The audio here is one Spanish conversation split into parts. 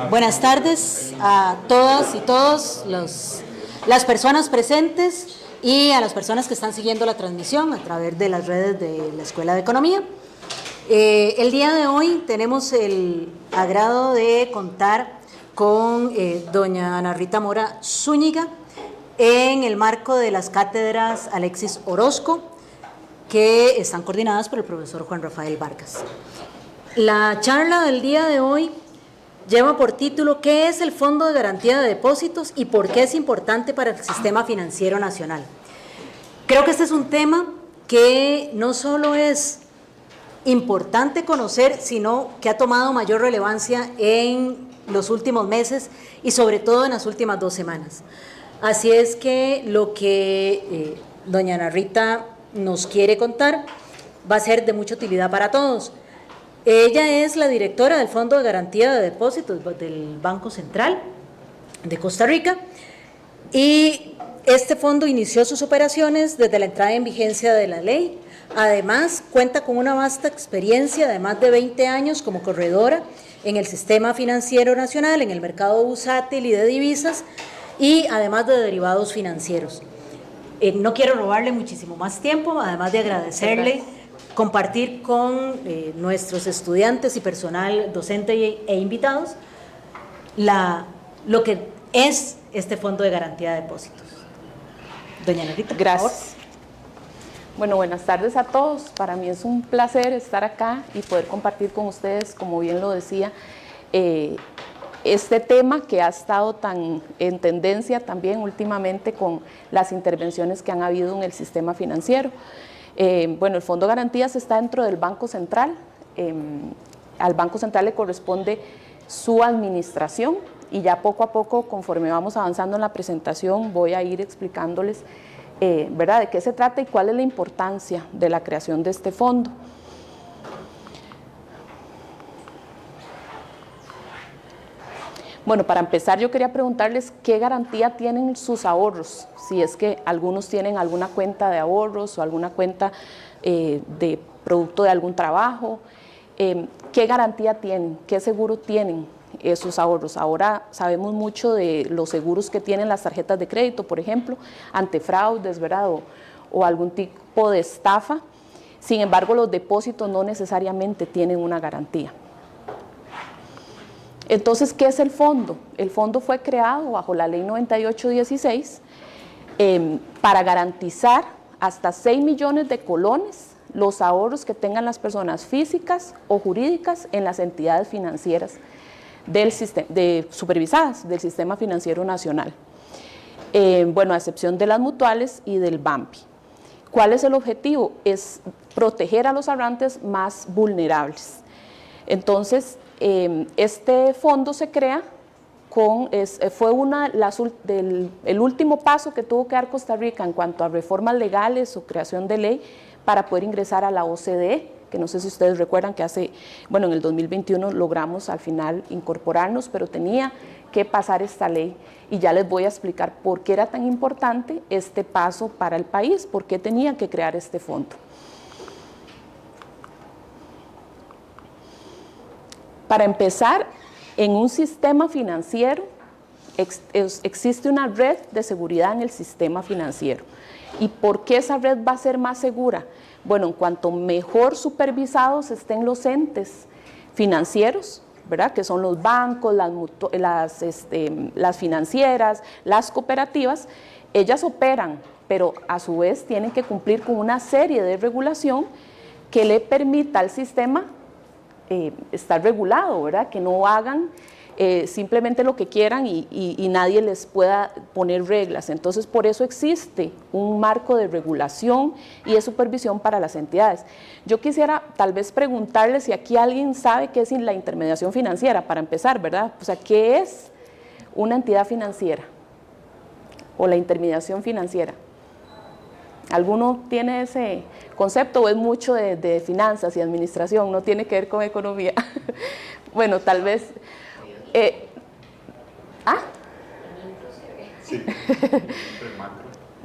Buenas tardes a todas y todos las personas presentes y a las personas que están siguiendo la transmisión a través de las redes de la Escuela de Economía. El día de hoy tenemos el agrado de contar con doña Ana Rita Mora Zúñiga en el marco de las cátedras Alexis Orozco, que están coordinadas por el profesor Juan Rafael Vargas. La charla del día de hoy lleva por título ¿Qué es el Fondo de Garantía de Depósitos y por qué es importante para el sistema financiero nacional? Creo que este es un tema que no solo es importante conocer, sino que ha tomado mayor relevancia en los últimos meses y sobre todo en las últimas 2 semanas. Así es que lo que doña Ana Rita nos quiere contar va a ser de mucha utilidad para todos. Ella es la directora del Fondo de Garantía de Depósitos del Banco Central de Costa Rica y este fondo inició sus operaciones desde la entrada en vigencia de la ley. Además, cuenta con una vasta experiencia de más de 20 años como corredora en el sistema financiero nacional, en el mercado bursátil y de divisas y además de derivados financieros. No quiero robarle muchísimo más tiempo, además de agradecerle compartir con nuestros estudiantes y personal docente e invitados lo que es este Fondo de Garantía de Depósitos. Doña Nerita, gracias. Por favor. Bueno, buenas tardes a todos. Para mí es un placer estar acá y poder compartir con ustedes, como bien lo decía, este tema que ha estado tan en tendencia también últimamente con las intervenciones que han habido en el sistema financiero. Bueno, el Fondo de Garantías está dentro del Banco Central. Al Banco Central le corresponde su administración y ya poco a poco, conforme vamos avanzando en la presentación, voy a ir explicándoles ¿verdad?, de qué se trata y cuál es la importancia de la creación de este fondo. Bueno, para empezar yo quería preguntarles qué garantía tienen sus ahorros, si es que algunos tienen alguna cuenta de ahorros o alguna cuenta de producto de algún trabajo, qué garantía tienen, qué seguro tienen esos ahorros. Ahora sabemos mucho de los seguros que tienen las tarjetas de crédito, por ejemplo, ante fraudes, ¿verdad?, o algún tipo de estafa. Sin embargo, los depósitos no necesariamente tienen una garantía. Entonces, ¿qué es el fondo? El fondo fue creado bajo la ley 9816 para garantizar hasta 6 millones de colones los ahorros que tengan las personas físicas o jurídicas en las entidades financieras supervisadas del Sistema Financiero Nacional. Bueno, a excepción de las mutuales y del BAMPI. ¿Cuál es el objetivo? Es proteger a los ahorrantes más vulnerables. Entonces, este fondo se crea fue el último paso que tuvo que dar Costa Rica en cuanto a reformas legales o creación de ley para poder ingresar a la OCDE, que no sé si ustedes recuerdan que en el 2021 logramos al final incorporarnos, pero tenía que pasar esta ley y ya les voy a explicar por qué era tan importante este paso para el país, por qué tenía que crear este fondo. Para empezar, en un sistema financiero existe una red de seguridad en el sistema financiero. ¿Y por qué esa red va a ser más segura? Bueno, en cuanto mejor supervisados estén los entes financieros, ¿verdad?, que son los bancos, las financieras, las cooperativas, ellas operan, pero a su vez tienen que cumplir con una serie de regulación que le permita al sistema estar regulado, ¿verdad?, que no hagan simplemente lo que quieran y nadie les pueda poner reglas. Entonces, por eso existe un marco de regulación y de supervisión para las entidades. Yo quisiera tal vez preguntarles si aquí alguien sabe qué es la intermediación financiera, para empezar, ¿verdad? O sea, ¿qué es una entidad financiera o la intermediación financiera? ¿Alguno tiene ese concepto o es mucho de finanzas y administración, no tiene que ver con economía? Bueno, tal vez... Sí.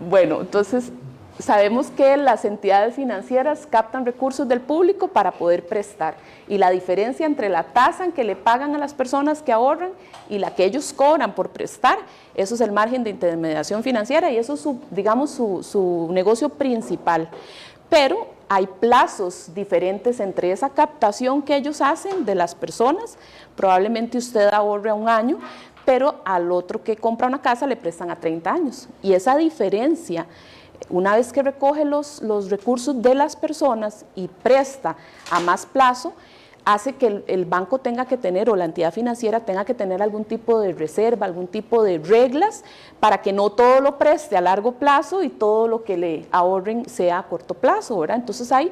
Bueno, entonces sabemos que las entidades financieras captan recursos del público para poder prestar, y la diferencia entre la tasa en que le pagan a las personas que ahorran y la que ellos cobran por prestar, eso es el margen de intermediación financiera, y eso es digamos su negocio principal. Pero hay plazos diferentes entre esa captación que ellos hacen de las personas. Probablemente usted ahorre a 1 año, pero al otro que compra una casa le prestan a 30 años, y esa diferencia, una vez que recoge los recursos de las personas y presta a más plazo, hace que el banco tenga que tener, o la entidad financiera tenga que tener, algún tipo de reserva, algún tipo de reglas, para que no todo lo preste a largo plazo y todo lo que le ahorren sea a corto plazo, ¿verdad? Entonces hay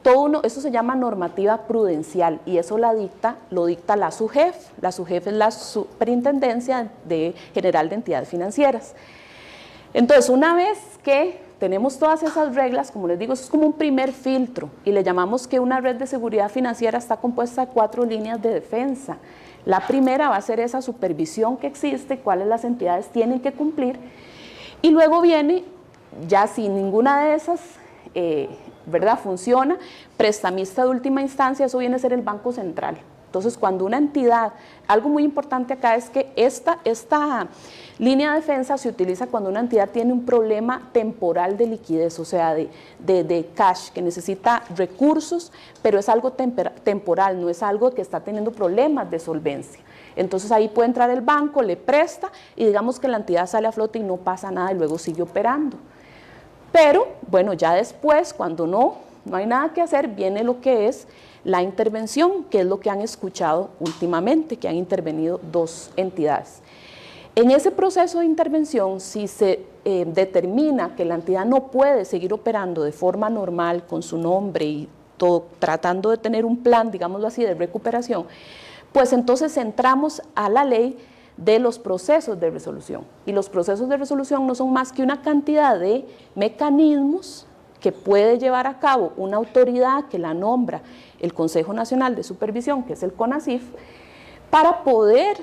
todo eso se llama normativa prudencial, y eso lo dicta la SUGEF. La SUGEF es la Superintendencia General de Entidades Financieras. Entonces, una vez que tenemos todas esas reglas, como les digo, eso es como un primer filtro, y le llamamos que una red de seguridad financiera está compuesta de 4 líneas de defensa. La primera va a ser esa supervisión que existe, cuáles las entidades tienen que cumplir, y luego viene, ya si ninguna de esas ¿verdad? Funciona, prestamista de última instancia, eso viene a ser el Banco Central. Entonces, cuando una entidad, algo muy importante acá es que esta línea de defensa se utiliza cuando una entidad tiene un problema temporal de liquidez, o sea, de cash, que necesita recursos, pero es algo temporal, no es algo que está teniendo problemas de solvencia. Entonces ahí puede entrar el banco, le presta, y digamos que la entidad sale a flote y no pasa nada, y luego sigue operando. Pero, bueno, ya después, cuando no hay nada que hacer, viene lo que es la intervención, que es lo que han escuchado últimamente, que han intervenido 2 entidades. En ese proceso de intervención, si se determina que la entidad no puede seguir operando de forma normal, con su nombre y todo, tratando de tener un plan, digámoslo así, de recuperación, pues entonces entramos a la ley de los procesos de resolución. Y los procesos de resolución no son más que una cantidad de mecanismos que puede llevar a cabo una autoridad que la nombra el Consejo Nacional de Supervisión, que es el CONACYF, para poder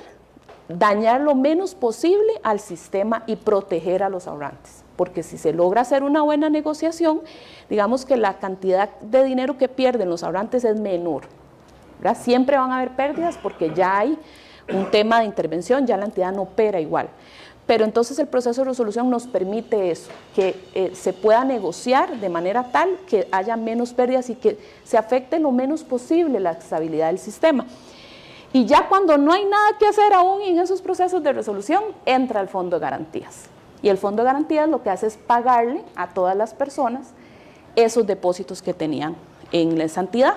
dañar lo menos posible al sistema y proteger a los ahorrantes. Porque si se logra hacer una buena negociación, digamos que la cantidad de dinero que pierden los ahorrantes es menor, ¿verdad? Siempre van a haber pérdidas porque ya hay un tema de intervención, ya la entidad no opera igual. Pero entonces el proceso de resolución nos permite eso, que se pueda negociar de manera tal que haya menos pérdidas y que se afecte lo menos posible la estabilidad del sistema. Y ya cuando no hay nada que hacer aún en esos procesos de resolución, entra el Fondo de Garantías. Y el Fondo de Garantías lo que hace es pagarle a todas las personas esos depósitos que tenían en esa entidad.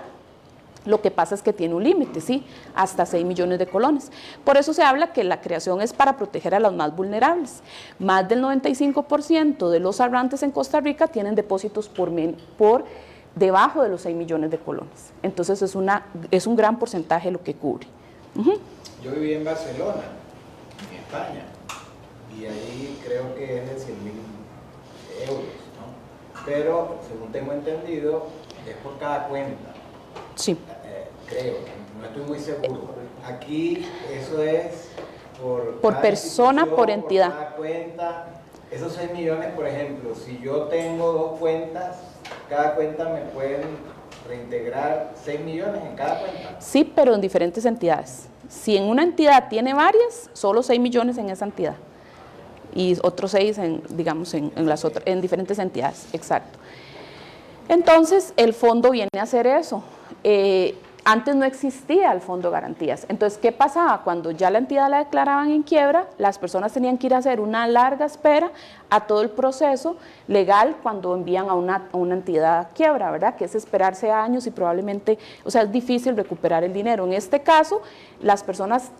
Lo que pasa es que tiene un límite, ¿sí? Hasta 6 millones de colones. Por eso se habla que la creación es para proteger a los más vulnerables. Más del 95% de los ahorrantes en Costa Rica tienen depósitos por debajo de los 6 millones de colones. Entonces es un gran porcentaje lo que cubre. Yo viví en Barcelona, en España, y ahí creo que es de 100.000 euros, ¿no? Pero, según tengo entendido, es por cada cuenta. Sí. Creo, no estoy muy seguro. Aquí eso es por persona, por entidad. Por cada cuenta. Esos 6 millones, por ejemplo, si yo tengo 2 cuentas, cada cuenta me pueden reintegrar 6 millones en cada cuenta. Sí, pero en diferentes entidades. Si en una entidad tiene varias, solo 6 millones en esa entidad. Y otros 6 en diferentes entidades, exacto. Entonces, el fondo viene a hacer eso. Antes no existía el Fondo de Garantías. Entonces, ¿qué pasaba? Cuando ya la entidad la declaraban en quiebra, las personas tenían que ir a hacer una larga espera a todo el proceso legal cuando envían a una entidad a quiebra, ¿verdad? Que es esperarse años y probablemente, o sea, es difícil recuperar el dinero. En este caso, las personas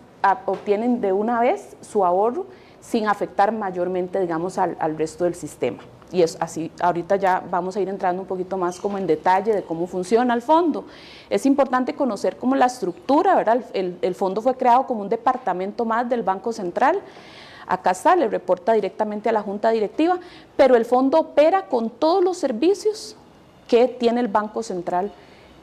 obtienen de una vez su ahorro sin afectar mayormente, digamos, al resto del sistema. Y es así, ahorita ya vamos a ir entrando un poquito más como en detalle de cómo funciona el fondo. Es importante conocer como la estructura, ¿verdad? El fondo fue creado como un departamento más del Banco Central. Acá está, le reporta directamente a la Junta Directiva, pero el fondo opera con todos los servicios que tiene el Banco Central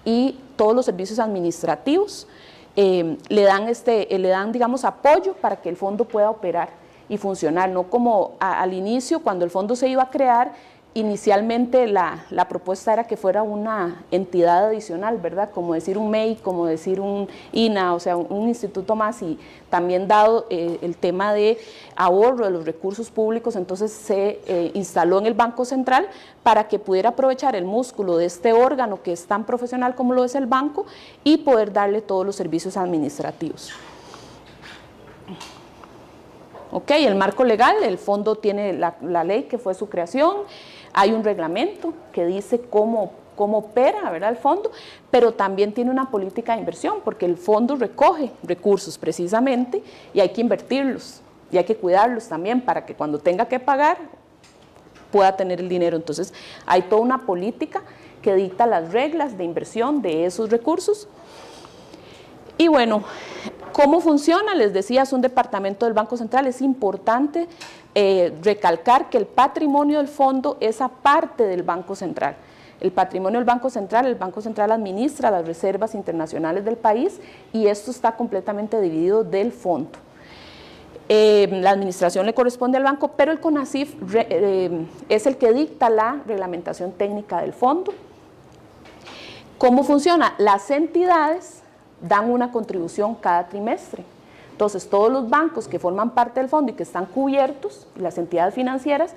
y todos los servicios administrativos. Le dan, digamos, apoyo para que el fondo pueda operar y funcionar, no como al inicio, cuando el fondo se iba a crear, inicialmente la propuesta era que fuera una entidad adicional, ¿verdad? Como decir un MEI, como decir un INA, o sea, un instituto más, y también dado el tema de ahorro de los recursos públicos, entonces se instaló en el Banco Central para que pudiera aprovechar el músculo de este órgano que es tan profesional como lo es el banco y poder darle todos los servicios administrativos. Ok, el marco legal, el fondo tiene la ley que fue su creación, hay un reglamento que dice cómo opera, ¿verdad?, el fondo, pero también tiene una política de inversión, porque el fondo recoge recursos precisamente y hay que invertirlos y hay que cuidarlos también para que cuando tenga que pagar pueda tener el dinero. Entonces hay toda una política que dicta las reglas de inversión de esos recursos. Y bueno, ¿cómo funciona? Les decía, es un departamento del Banco Central. Es importante recalcar que el patrimonio del fondo es aparte del Banco Central. El patrimonio del Banco Central administra las reservas internacionales del país y esto está completamente dividido del fondo. La administración le corresponde al banco, pero el CONACYF es el que dicta la reglamentación técnica del fondo. ¿Cómo funciona? Las entidades dan una contribución cada trimestre. Entonces, todos los bancos que forman parte del fondo y que están cubiertos, las entidades financieras,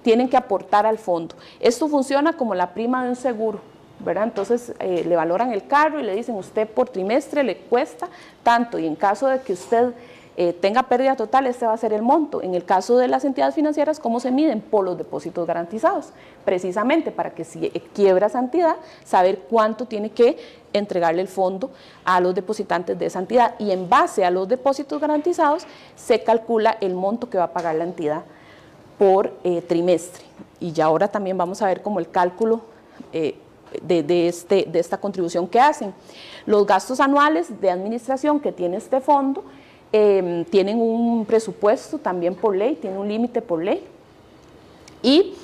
tienen que aportar al fondo. Esto funciona como la prima de un seguro, ¿verdad? Entonces, le valoran el carro y le dicen, usted por trimestre le cuesta tanto, y en caso de que usted tenga pérdida total, este va a ser el monto. En el caso de las entidades financieras, ¿cómo se miden? Por los depósitos garantizados, precisamente para que si quiebra esa entidad, saber cuánto tiene que entregarle el fondo a los depositantes de esa entidad, y en base a los depósitos garantizados se calcula el monto que va a pagar la entidad por trimestre. Y ya ahora también vamos a ver como el cálculo de esta contribución que hacen. Los gastos anuales de administración que tiene este fondo tienen un presupuesto también por ley, tiene un límite por ley. Y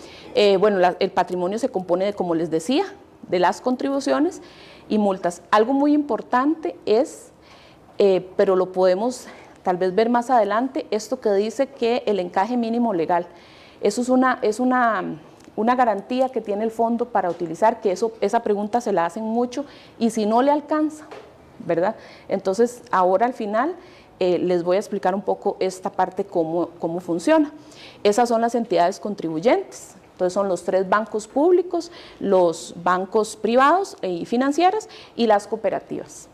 bueno, el patrimonio se compone de, como les decía, de las contribuciones y multas. Algo muy importante es, pero lo podemos tal vez ver más adelante, esto que dice que el encaje mínimo legal. Eso es una garantía que tiene el fondo para utilizar, que esa pregunta se la hacen mucho, y si no le alcanza, ¿verdad? Entonces, ahora al final les voy a explicar un poco esta parte, cómo funciona. Esas son las entidades contribuyentes. Entonces son los 3 bancos públicos, los bancos privados y financieras y las cooperativas.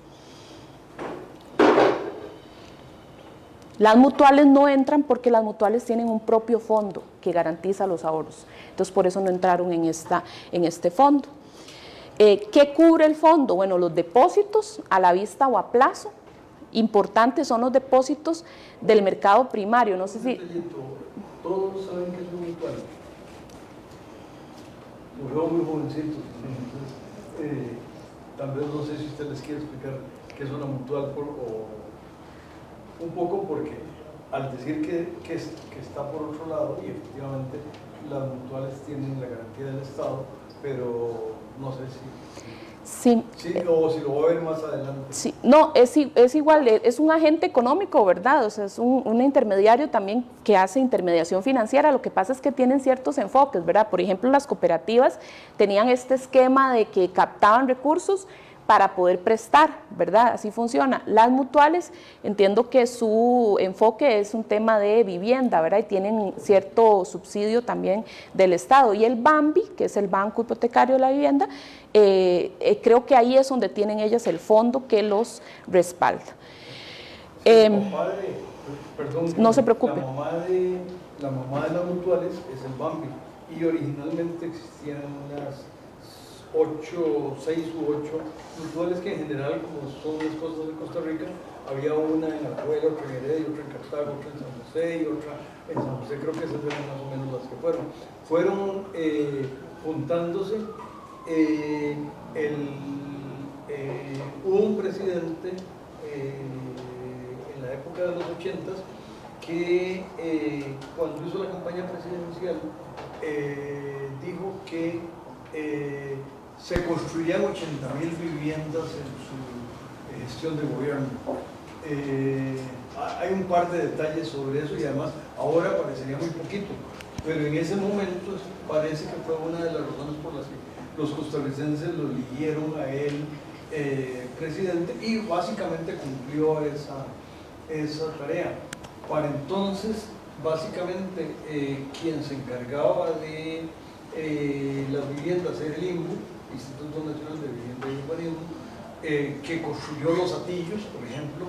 Las mutuales no entran porque las mutuales tienen un propio fondo que garantiza los ahorros. Entonces por eso no entraron en este fondo. ¿Qué cubre el fondo? Bueno, los depósitos a la vista o a plazo. Importantes son los depósitos del mercado primario. No sé si... Todos saben que es un mutual. Lo veo muy jovencitos, entonces tal vez no sé si usted les quiere explicar qué es una mutual, un poco porque al decir que está por otro lado, y efectivamente las mutuales tienen la garantía del Estado, pero no sé si o si lo va a ver más adelante. Sí, no, es igual, es un agente económico, ¿verdad? O sea, es un intermediario también que hace intermediación financiera. Lo que pasa es que tienen ciertos enfoques, ¿verdad? Por ejemplo, las cooperativas tenían este esquema de que captaban recursos para poder prestar, ¿verdad? Así funciona. Las mutuales, entiendo que su enfoque es un tema de vivienda, ¿verdad? Y tienen cierto subsidio también del Estado. Y el BAMBI, que es el Banco Hipotecario de la Vivienda, creo que ahí es donde tienen ellas el fondo que los respalda. No se preocupe. La mamá de las mutuales es el BAMBI, y originalmente existían unas 6 u 8 mutuales que en general, como son las costas de Costa Rica, había una en Alajuela, otra en Heredia, otra en Cartago, otra en San José y otra en San José. Creo que esas eran más o menos las que fueron juntándose. Hubo un presidente en la época de los 80s que cuando hizo la campaña presidencial dijo que se construirían 80.000 viviendas en su gestión de gobierno. hay un par de detalles sobre eso y además ahora parecería muy poquito, pero en ese momento parece que fue una de las razones por las que los costarricenses lo eligieron a él presidente y básicamente cumplió esa tarea. Para entonces, básicamente, quien se encargaba de las viviendas era el INVU, Instituto Nacional de Vivienda y Urbanismo, que construyó los atillos, por ejemplo,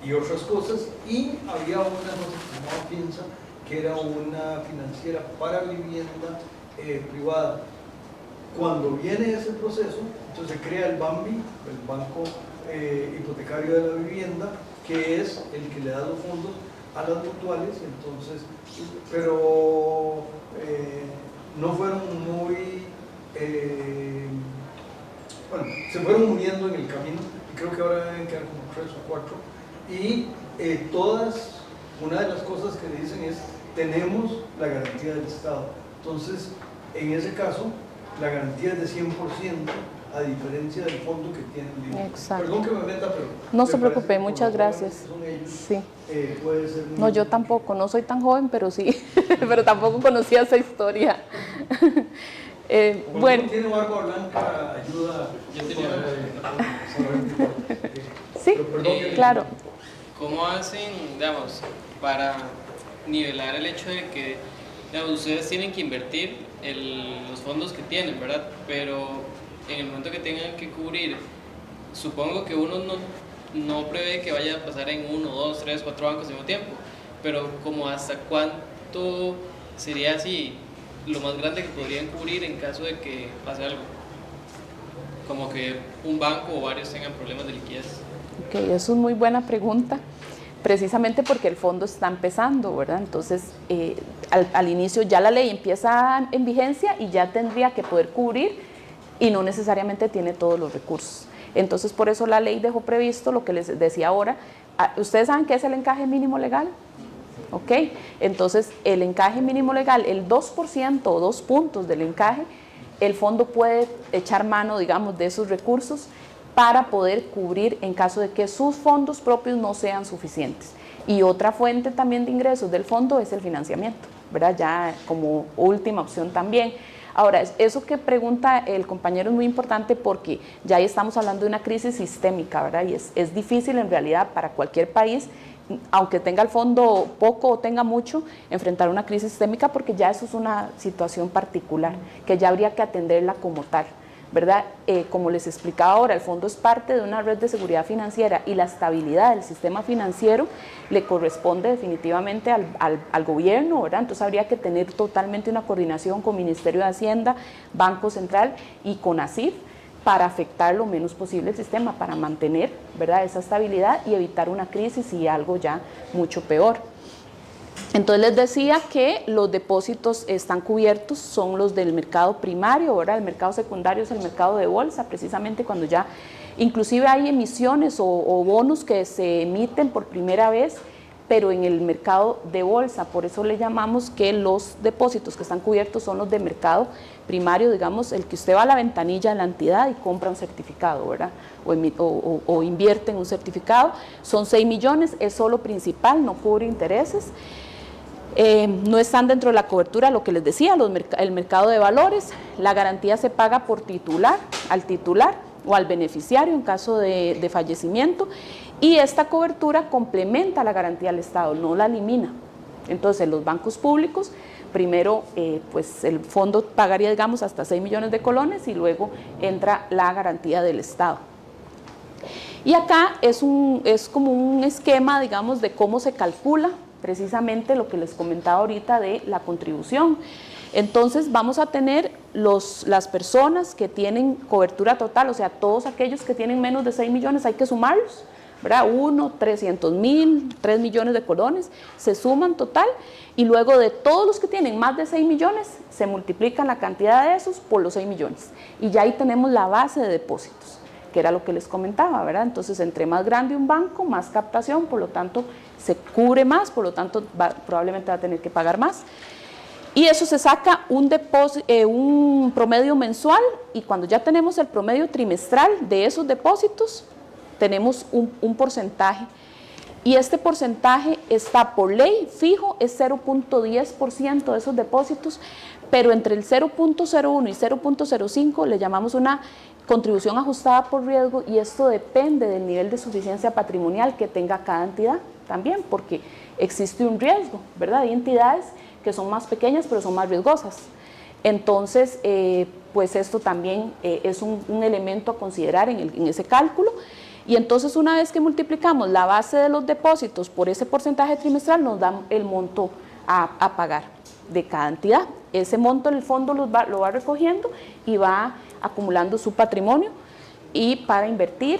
y otras cosas, y había una cosa que se llamaba FINSA, que era una financiera para vivienda privada. Cuando viene ese proceso, entonces se crea el BAMBI, el Banco Hipotecario de la Vivienda, que es el que le da los fondos a las mutuales, entonces, pero no fueron muy, bueno, se fueron uniendo en el camino, y creo que ahora deben quedar como 3 o 4, y todas, una de las cosas que le dicen es, tenemos la garantía del Estado. Entonces, en ese caso, la garantía es de 100%, a diferencia del fondo que tiene el INVU. Exacto. Perdón que me meta, pero... No se preocupe, muchas gracias. Son ellos, Sí. Puede ser muy No, yo tampoco, no soy tan joven, pero sí, pero tampoco conocía esa historia. Bueno. Tiene barba blanca, ayuda. Yo tenía Sí, claro. ¿Cómo hacen, digamos, para nivelar el hecho de que, digamos, ustedes tienen que invertir los fondos que tienen, ¿verdad? Pero en el momento que tengan que cubrir, supongo que uno no prevé que vaya a pasar en 1, 2, 3, 4 bancos al mismo tiempo, pero como hasta cuánto sería así lo más grande que podrían cubrir en caso de que pase algo, como que un banco o varios tengan problemas de liquidez. Ok, eso es muy buena pregunta, precisamente porque el fondo está empezando, ¿verdad? Entonces, al inicio ya la ley empieza en vigencia y ya tendría que poder cubrir y no necesariamente tiene todos los recursos. Entonces, por eso la ley dejó previsto lo que les decía ahora. ¿Ustedes saben qué es el encaje mínimo legal? ¿Ok? Entonces, el encaje mínimo legal, el 2% o 2 puntos del encaje, el fondo puede echar mano, digamos, de esos recursos para poder cubrir en caso de que sus fondos propios no sean suficientes. Y otra fuente también de ingresos del fondo es el financiamiento, ¿verdad? Ya como última opción también. Ahora, eso que pregunta el compañero es muy importante porque ya ahí estamos hablando de una crisis sistémica, ¿verdad? Y es difícil en realidad para cualquier país, aunque tenga el fondo poco o tenga mucho, enfrentar una crisis sistémica porque ya eso es una situación particular, que ya habría que atenderla como tal, ¿verdad? Como les explicaba ahora, el fondo es parte de una red de seguridad financiera y la estabilidad del sistema financiero le corresponde definitivamente al gobierno, ¿verdad? Entonces habría que tener totalmente una coordinación con Ministerio de Hacienda, Banco Central y CONACYT para afectar lo menos posible el sistema, para mantener, ¿verdad?, esa estabilidad y evitar una crisis y algo ya mucho peor. Entonces les decía que los depósitos están cubiertos, son los del mercado primario, ¿verdad? El mercado secundario es el mercado de bolsa, precisamente cuando ya, inclusive hay emisiones o bonos que se emiten por primera vez, pero en el mercado de bolsa, por eso le llamamos que los depósitos que están cubiertos son los de mercado primario, digamos, el que usted va a la ventanilla de la entidad y compra un certificado, ¿verdad? O invierte en un certificado, son 6 millones, es solo principal, no cubre intereses. No están dentro de la cobertura, lo que les decía, el mercado de valores, la garantía se paga por titular, al titular o al beneficiario en caso de fallecimiento, y esta cobertura complementa la garantía del Estado, no la elimina. Entonces, los bancos públicos, primero, pues el fondo pagaría, digamos, hasta 6 millones de colones y luego entra la garantía del Estado. Y acá es como un esquema, digamos, de cómo se calcula precisamente lo que les comentaba ahorita de la contribución. Entonces vamos a tener las personas que tienen cobertura total, o sea, todos aquellos que tienen menos de 6 millones hay que sumarlos, ¿verdad? 300.000, 3 millones de colones, se suman total y luego de todos los que tienen más de 6 millones se multiplican la cantidad de esos por los 6 millones y ya ahí tenemos la base de depósitos, que era lo que les comentaba, ¿verdad? Entonces, entre más grande un banco, más captación, por lo tanto, se cubre más, por lo tanto, probablemente va a tener que pagar más. Y eso se saca un promedio mensual y cuando ya tenemos el promedio trimestral de esos depósitos, tenemos un porcentaje, y este porcentaje está por ley fijo, es 0.10% de esos depósitos, pero entre el 0.01 y 0.05 le llamamos una contribución ajustada por riesgo, y esto depende del nivel de suficiencia patrimonial que tenga cada entidad también, porque existe un riesgo, ¿verdad? Hay entidades que son más pequeñas pero son más riesgosas. Entonces, pues esto también es un elemento a considerar en ese cálculo. Y entonces, una vez que multiplicamos la base de los depósitos por ese porcentaje trimestral, nos da el monto a pagar de cada entidad. Ese monto el fondo lo va recogiendo y va acumulando su patrimonio, y para invertir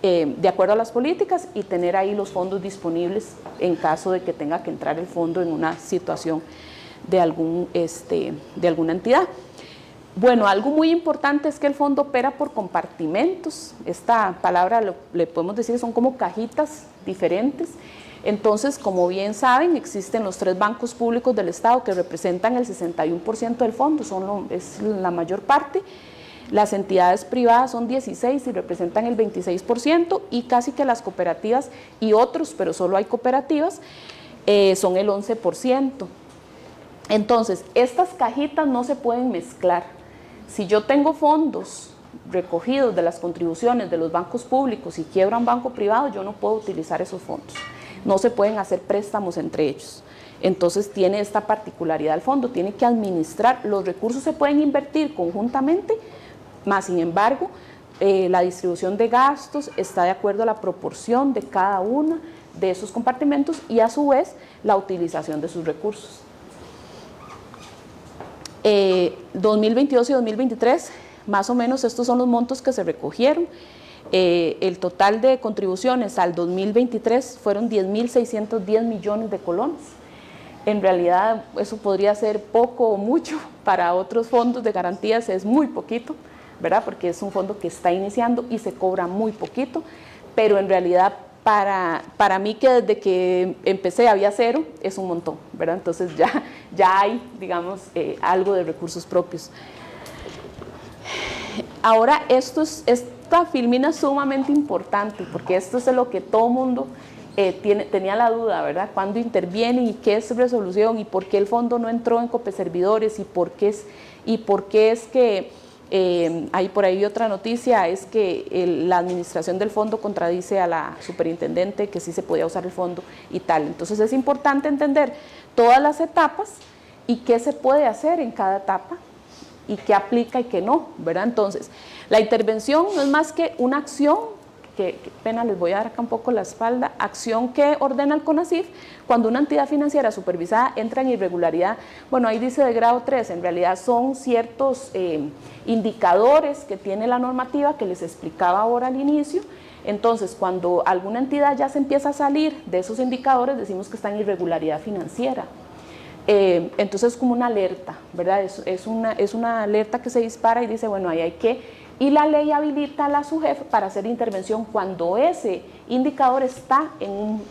de acuerdo a las políticas y tener ahí los fondos disponibles en caso de que tenga que entrar el fondo en una situación de alguna entidad. Bueno, algo muy importante es que el fondo opera por compartimentos. Esta palabra le podemos decir, son como cajitas diferentes. Entonces, como bien saben, existen los 3 bancos públicos del Estado que representan el 61% del fondo, es la mayor parte. Las entidades privadas son 16 y representan el 26%, y casi que las cooperativas y otros, pero solo hay cooperativas, son el 11%. Entonces, estas cajitas no se pueden mezclar. Si yo tengo fondos recogidos de las contribuciones de los bancos públicos y quiebra un banco privado, yo no puedo utilizar esos fondos. No se pueden hacer préstamos entre ellos. Entonces tiene esta particularidad el fondo, tiene que administrar, los recursos se pueden invertir conjuntamente, más sin embargo, la distribución de gastos está de acuerdo a la proporción de cada uno de esos compartimentos y a su vez la utilización de sus recursos. 2022 y 2023, más o menos estos son los montos que se recogieron. El total de contribuciones al 2023 fueron 10.610 millones de colones. En realidad eso podría ser poco o mucho, para otros fondos de garantías es muy poquito, ¿verdad? Porque es un fondo que está iniciando y se cobra muy poquito, pero en realidad para mí, que desde que empecé había 0, es un montón, ¿verdad? Entonces ya hay, digamos, algo de recursos propios. Ahora, esta filmina es sumamente importante, porque esto es de lo que todo mundo tenía la duda, ¿verdad? ¿Cuándo intervienen y qué es resolución y por qué el fondo no entró en Copeservidores y por qué es que hay por ahí otra noticia, es que la administración del fondo contradice a la superintendente que sí se podía usar el fondo y tal? Entonces es importante entender todas las etapas y qué se puede hacer en cada etapa y qué aplica y qué no, ¿verdad? Entonces, la intervención no es más que una acción, que pena, les voy a dar acá un poco la espalda, acción que ordena el CONACYF cuando una entidad financiera supervisada entra en irregularidad. Bueno, ahí dice de grado 3, en realidad son ciertos indicadores que tiene la normativa que les explicaba ahora al inicio. Entonces, cuando alguna entidad ya se empieza a salir de esos indicadores, decimos que está en irregularidad financiera. Entonces es como una alerta, ¿verdad? Es una alerta que se dispara y dice, bueno, ahí hay que... Y la ley habilita a la SUGEF para hacer intervención cuando ese indicador está en un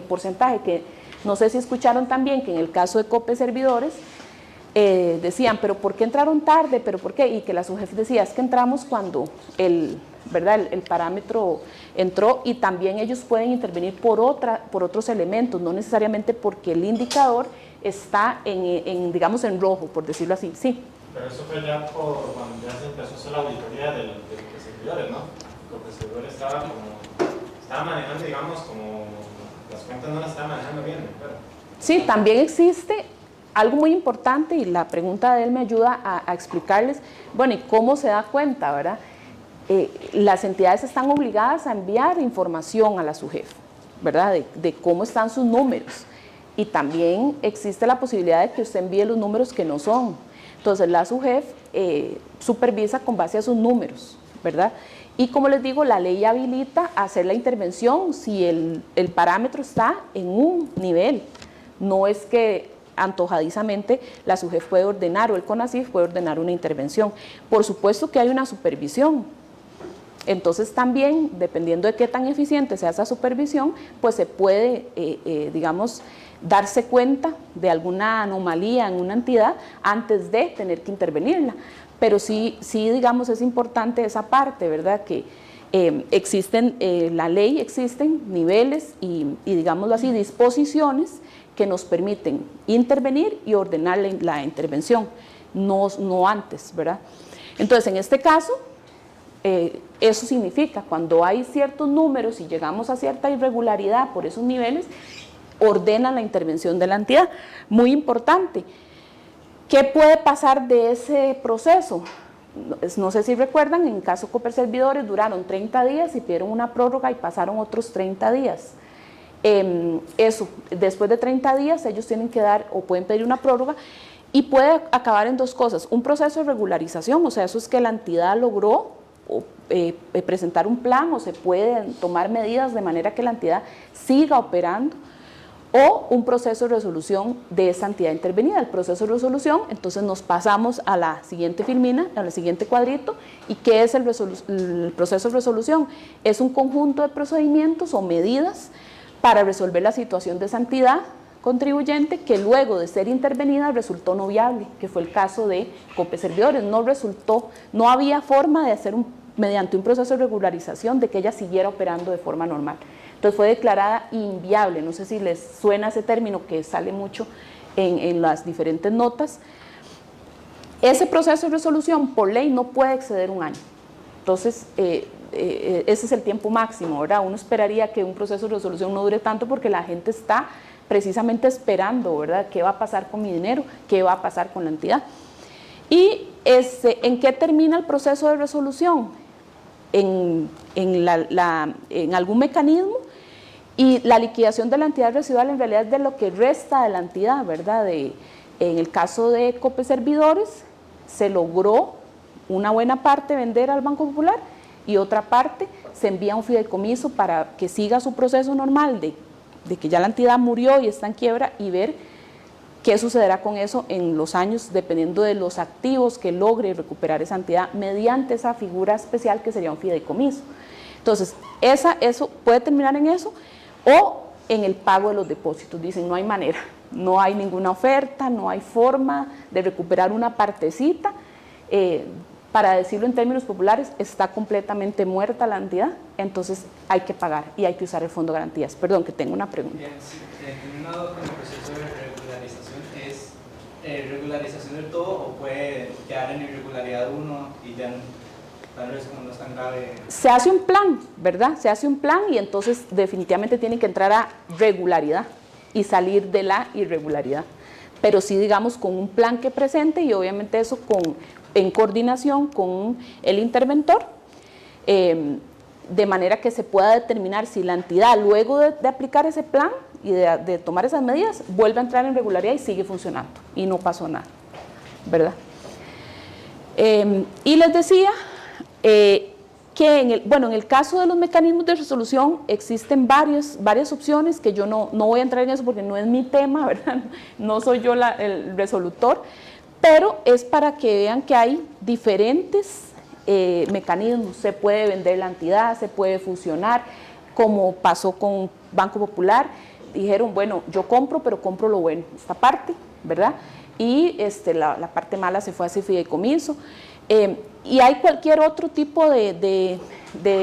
porcentaje que, no sé si escucharon también, que en el caso de Copeservidores decían, pero ¿por qué entraron tarde? ¿Pero por qué? Y que la SUGEF decía, es que entramos cuando ¿verdad? El parámetro entró, y también ellos pueden intervenir por otros elementos, no necesariamente porque el indicador está digamos, en rojo, por decirlo así, sí. Pero eso fue ya cuando ya se empezó a hacer la auditoría de los servidores, ¿no? Los servidores estaba manejando, digamos, como las cuentas no las estaba manejando bien, pero... Sí, también existe algo muy importante, y la pregunta de él me ayuda a explicarles, bueno, ¿y cómo se da cuenta, verdad? Las entidades están obligadas a enviar información a la SUGEF, ¿verdad? De cómo están sus números, y también existe la posibilidad de que usted envíe los números que no son. Entonces la SUGEF supervisa con base a sus números, ¿verdad? Y como les digo, la ley habilita a hacer la intervención si el parámetro está en un nivel. No es que antojadizamente la SUGEF puede ordenar, o el CONACYF puede ordenar una intervención. Por supuesto que hay una supervisión. Entonces también, dependiendo de qué tan eficiente sea esa supervisión, pues se puede, digamos, darse cuenta de alguna anomalía en una entidad antes de tener que intervenirla. Pero sí, digamos, es importante esa parte, ¿verdad? Que Existen, la ley, existen niveles y digámoslo así, disposiciones que nos permiten intervenir y ordenar la intervención, no antes, ¿verdad? Entonces, en este caso, eso significa cuando hay ciertos números y llegamos a cierta irregularidad por esos niveles, ordenan la intervención de la entidad. Muy importante. ¿Qué puede pasar de ese proceso? No sé si recuerdan, en el caso de Coperservidores duraron 30 días y pidieron una prórroga y pasaron otros 30 días. Eso, después de 30 días ellos tienen que dar o pueden pedir una prórroga y puede acabar en dos cosas. Un proceso de regularización, o sea, eso es que la entidad logró presentar un plan o se pueden tomar medidas de manera que la entidad siga operando, o un proceso de resolución de esa entidad intervenida. El proceso de resolución, entonces nos pasamos a la siguiente filmina, al siguiente cuadrito. ¿Y qué es el proceso de resolución? Es un conjunto de procedimientos o medidas para resolver la situación de esa entidad contribuyente que luego de ser intervenida resultó no viable, que fue el caso de Coperservidores. No había forma de hacer mediante un proceso de regularización de que ella siguiera operando de forma normal. Entonces fue declarada inviable. No sé si les suena ese término que sale mucho en las diferentes notas. Ese proceso de resolución por ley no puede exceder un año. Entonces ese es el tiempo máximo, ¿verdad? Uno esperaría que un proceso de resolución no dure tanto porque la gente está precisamente esperando, ¿verdad? ¿Qué va a pasar con mi dinero? ¿Qué va a pasar con la entidad? ¿Y en qué termina el proceso de resolución? En algún mecanismo, y la liquidación de la entidad residual en realidad es de lo que resta de la entidad, ¿verdad? En el caso de Coperservidores se logró una buena parte vender al Banco Popular y otra parte se envía a un fideicomiso para que siga su proceso normal de que ya la entidad murió y está en quiebra, y ver qué sucederá con eso en los años dependiendo de los activos que logre recuperar esa entidad mediante esa figura especial que sería un fideicomiso. Entonces, eso puede terminar en eso o en el pago de los depósitos. Dicen, no hay manera, no hay ninguna oferta, no hay forma de recuperar una partecita. Para decirlo en términos populares, está completamente muerta la entidad, entonces hay que pagar y hay que usar el fondo de garantías. Perdón, que tengo una pregunta. Bien, sí, terminado con el proceso de regularización, ¿es regularización del todo o puede quedar en irregularidad uno y ya tal vez como no es tan grave? Se hace un plan, ¿verdad? Se hace un plan y entonces definitivamente tiene que entrar a regularidad y salir de la irregularidad. Pero sí, digamos, con un plan que presente y obviamente eso en coordinación con el interventor, de manera que se pueda determinar si la entidad, luego de aplicar ese plan y de tomar esas medidas, vuelve a entrar en regularidad y sigue funcionando y no pasó nada, ¿verdad? Y les decía que en el caso de los mecanismos de resolución existen varias opciones que yo no voy a entrar en eso porque no es mi tema, ¿verdad? No soy yo el resolutor, pero es para que vean que hay diferentes mecanismos. Se puede vender la entidad, se puede fusionar, como pasó con Banco Popular. Dijeron, bueno, yo compro, pero compro lo bueno, esta parte, ¿verdad? Y la parte mala se fue a ese fideicomiso. Y hay cualquier otro tipo de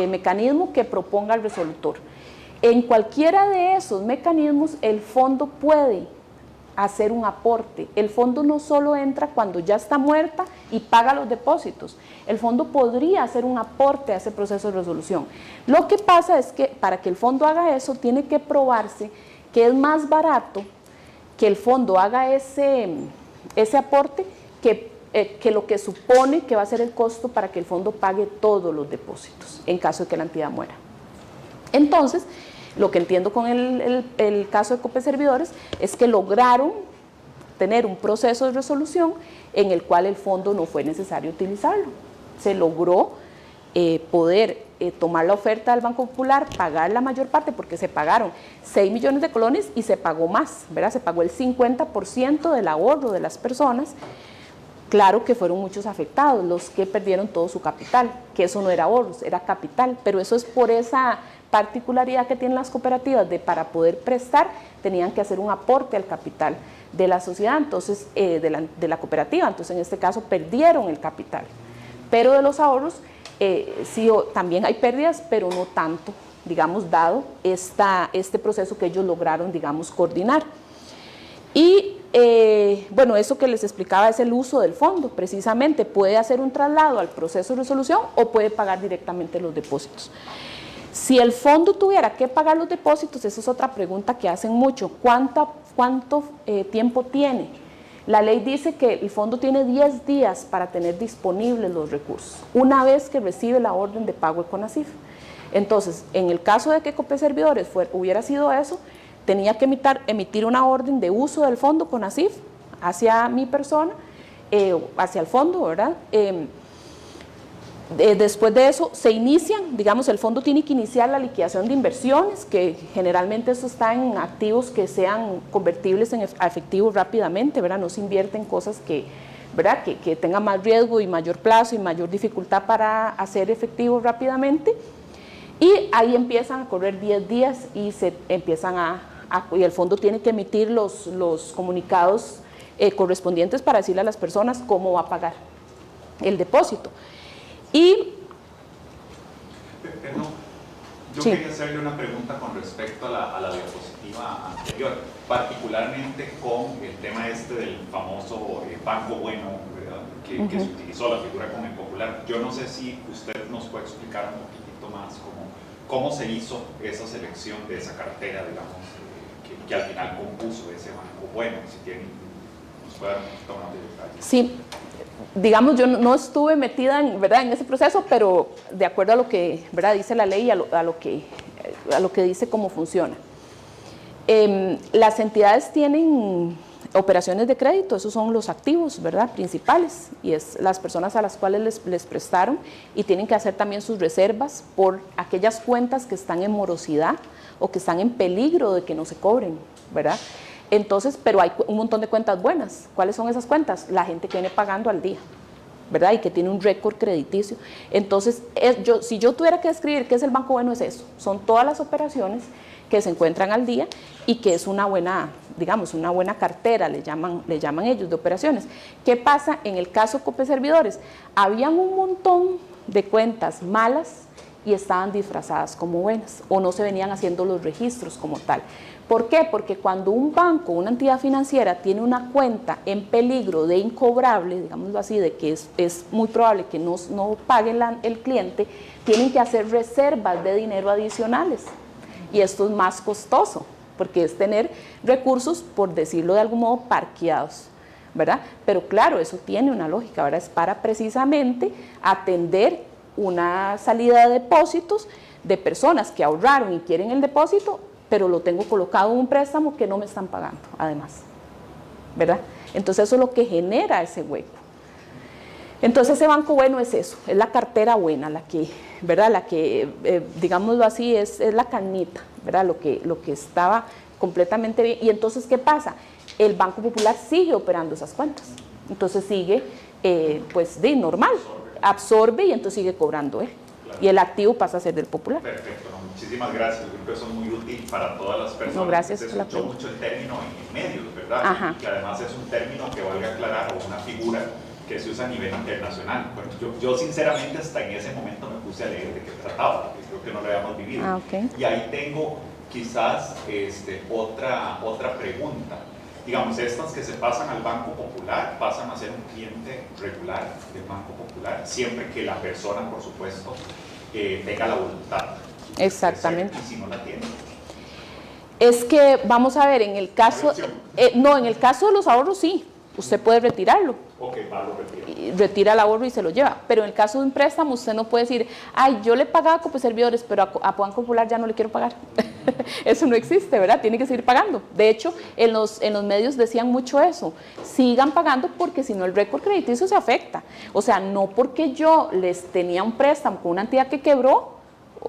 mecanismo que proponga el resolutor. En cualquiera de esos mecanismos el fondo puede hacer un aporte. El fondo no solo entra cuando ya está muerta y paga los depósitos. El fondo podría hacer un aporte a ese proceso de resolución. Lo que pasa es que para que el fondo haga eso tiene que probarse que es más barato que el fondo haga ese aporte que lo que supone que va a ser el costo para que el fondo pague todos los depósitos en caso de que la entidad muera. Entonces, lo que entiendo con el caso de Coperservidores es que lograron tener un proceso de resolución en el cual el fondo no fue necesario utilizarlo. Se logró poder tomar la oferta del Banco Popular, pagar la mayor parte, porque se pagaron 6 millones de colones y se pagó más, ¿verdad? Se pagó el 50% del ahorro de las personas. Claro que fueron muchos afectados, los que perdieron todo su capital, que eso no era ahorros, era capital, pero eso es por esa particularidad que tienen las cooperativas de para poder prestar tenían que hacer un aporte al capital de la sociedad, entonces de la cooperativa, entonces en este caso perdieron el capital, pero de los ahorros sí, también hay pérdidas, pero no tanto, digamos, dado este proceso que ellos lograron, digamos, coordinar. Y bueno, eso que les explicaba es el uso del fondo, precisamente puede hacer un traslado al proceso de resolución o puede pagar directamente los depósitos. Si el fondo tuviera que pagar los depósitos, esa es otra pregunta que hacen mucho, ¿cuánto tiempo tiene? La ley dice que el fondo tiene 10 días para tener disponibles los recursos, una vez que recibe la orden de pago de CONACYF. Entonces, en el caso de que Copeservidores hubiera sido eso, tenía que emitir una orden de uso del fondo CONACYF hacia mi persona, hacia el fondo, ¿verdad? Después de eso se inician, digamos, el fondo tiene que iniciar la liquidación de inversiones, que generalmente eso está en activos que sean convertibles a efectivo rápidamente, ¿verdad? No se invierte en cosas ¿verdad? Que tengan más riesgo y mayor plazo y mayor dificultad para hacer efectivo rápidamente. Y ahí empiezan a correr 10 días y se empiezan y el fondo tiene que emitir los comunicados correspondientes para decirle a las personas cómo va a pagar el depósito. Y perdón, yo sí. quería hacerle una pregunta con respecto a la diapositiva anterior, particularmente con el tema del famoso banco bueno, ¿verdad? Que se utilizó la figura con el popular. Yo no sé si usted nos puede explicar un poquitito más cómo se hizo esa selección de esa cartera, digamos, que al final compuso ese banco bueno, si nos puede dar un poquito más de detalles. Sí. Digamos, yo no estuve metida ¿verdad? En ese proceso, pero de acuerdo a lo que ¿verdad? Dice la ley y a lo que dice cómo funciona. Las entidades tienen operaciones de crédito, esos son los activos ¿verdad? Principales, y es las personas a las cuales les prestaron, y tienen que hacer también sus reservas por aquellas cuentas que están en morosidad o que están en peligro de que no se cobren, ¿verdad? Entonces, pero hay un montón de cuentas buenas. ¿Cuáles son esas cuentas? La gente que viene pagando al día, ¿verdad? Y que tiene un récord crediticio. Entonces, si yo tuviera que describir qué es el banco bueno, es eso. Son todas las operaciones que se encuentran al día y que es una buena, digamos, una buena cartera, le llaman ellos, de operaciones. ¿Qué pasa en el caso de Copeservidores? Habían un montón de cuentas malas y estaban disfrazadas como buenas, o no se venían haciendo los registros como tal. ¿Por qué? Porque cuando un banco, una entidad financiera tiene una cuenta en peligro de incobrable, digámoslo así, de que es muy probable que no pague el cliente, tienen que hacer reservas de dinero adicionales. Y esto es más costoso, porque es tener recursos, por decirlo de algún modo, parqueados, ¿verdad? Pero claro, eso tiene una lógica, ¿verdad? Es para precisamente atender una salida de depósitos de personas que ahorraron y quieren el depósito, pero lo tengo colocado en un préstamo que no me están pagando, además, ¿verdad? Entonces eso es lo que genera ese hueco. Entonces ese banco bueno es eso, es la cartera buena, la que, ¿verdad? La que, digámoslo así, es la carnita, ¿verdad? Lo que estaba completamente bien. Y entonces, ¿qué pasa? El Banco Popular sigue operando esas cuentas, entonces sigue, pues, de normal, absorbe y entonces sigue cobrando él. Claro. Y el activo pasa a ser del Popular. Perfecto, no, muchísimas gracias. Yo creo que eso es muy útil para todas las personas. No, gracias. Se escuchó mucho el término en medios, ¿verdad? Ajá. Y que además es un término que valga aclarar, o una figura que se usa a nivel internacional. Bueno, yo sinceramente hasta en ese momento me puse a leer de qué trataba, porque creo que no lo habíamos vivido. Okay. Y ahí tengo quizás otra pregunta. Digamos, estas que se pasan al Banco Popular pasan a ser un cliente regular del Banco Popular, siempre que la persona, por supuesto, tenga la voluntad. Exactamente. Y si no la tiene. Es que, vamos a ver, en el caso, en el caso de los ahorros sí, usted puede retirarlo. Ok, va, lo retiro. Y retira el ahorro y se lo lleva. Pero en el caso de un préstamo, usted no puede decir, ay, yo le pagaba a Copeservidores, pero a Banco Popular ya no le quiero pagar. Eso no existe, ¿verdad? Tiene que seguir pagando. De hecho, en los medios decían mucho eso. Sigan pagando porque si no el récord crediticio se afecta. O sea, no porque yo les tenía un préstamo con una entidad que quebró,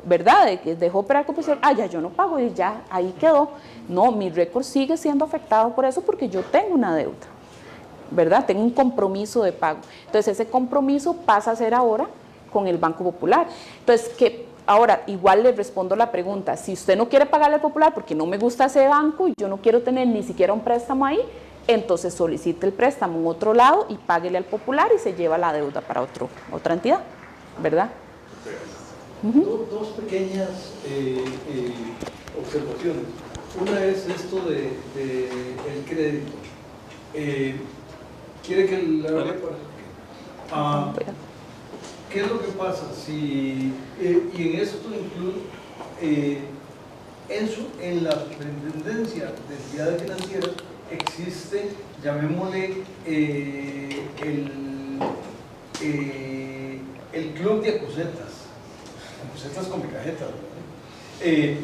¿verdad? De que dejó operar Copeservidores, ya yo no pago y ya ahí quedó. No, mi récord sigue siendo afectado por eso porque yo tengo una deuda, ¿verdad? Tengo un compromiso de pago. Entonces ese compromiso pasa a ser ahora con el Banco Popular. Entonces, ahora igual le respondo la pregunta, si usted no quiere pagarle al Popular porque no me gusta ese banco y yo no quiero tener ni siquiera un préstamo ahí, entonces solicite el préstamo en otro lado y páguele al Popular y se lleva la deuda para otra entidad, ¿verdad? Dos pequeñas observaciones. Una es esto de el crédito. ¿Quiere que la hable para qué es lo que pasa? Si, y en esto incluye, en la Superintendencia de Entidades Financieras existe, llamémosle, el club de acusetas con mecajetas. ¿Qué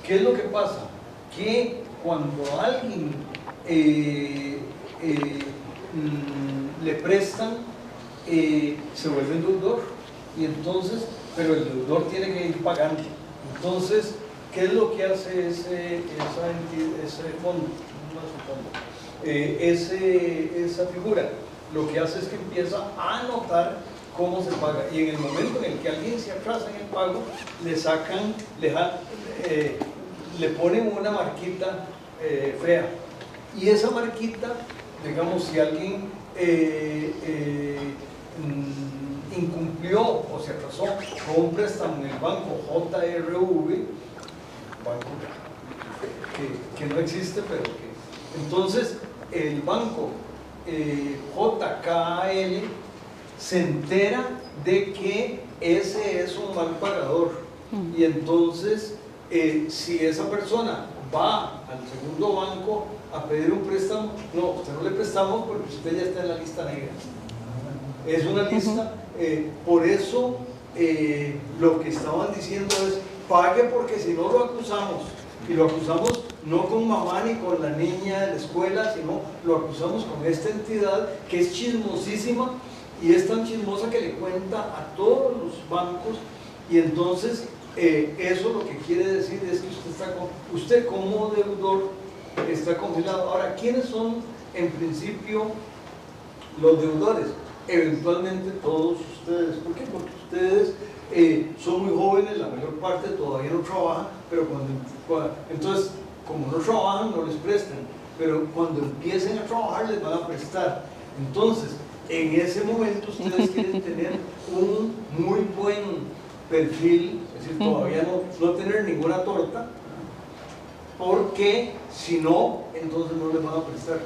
es lo que pasa? Que cuando a alguien le prestan, se vuelve deudor, y entonces, pero el deudor tiene que ir pagando. Entonces, ¿qué es lo que hace ese fondo? Esa figura? Lo que hace es que empieza a anotar cómo se paga, y en el momento en el que alguien se atrasa en el pago, le sacan, le ponen una marquita fea, y esa marquita, digamos, si alguien incumplió o se atrasó con un préstamo en el banco JRV, banco que no existe, pero que entonces el banco JKL se entera de que ese es un mal pagador, y entonces si esa persona va al segundo banco a pedir un préstamo, no, usted no le prestamos porque usted ya está en la lista negra. Es una lista, por eso lo que estaban diciendo es pague, porque si no lo acusamos, y lo acusamos no con mamá ni con la niña de la escuela, sino lo acusamos con esta entidad que es chismosísima, y es tan chismosa que le cuenta a todos los bancos, y entonces eso lo que quiere decir es que usted como deudor está congelado. Ahora, ¿quiénes son en principio los deudores? Eventualmente todos ustedes. ¿Por qué? Porque ustedes son muy jóvenes, la mayor parte todavía no trabaja, pero entonces, como no trabajan, no les prestan, pero cuando empiecen a trabajar les van a prestar. Entonces, en ese momento ustedes quieren tener un muy buen perfil, es decir, todavía no tener ninguna torta, porque si no, entonces no les van a prestar.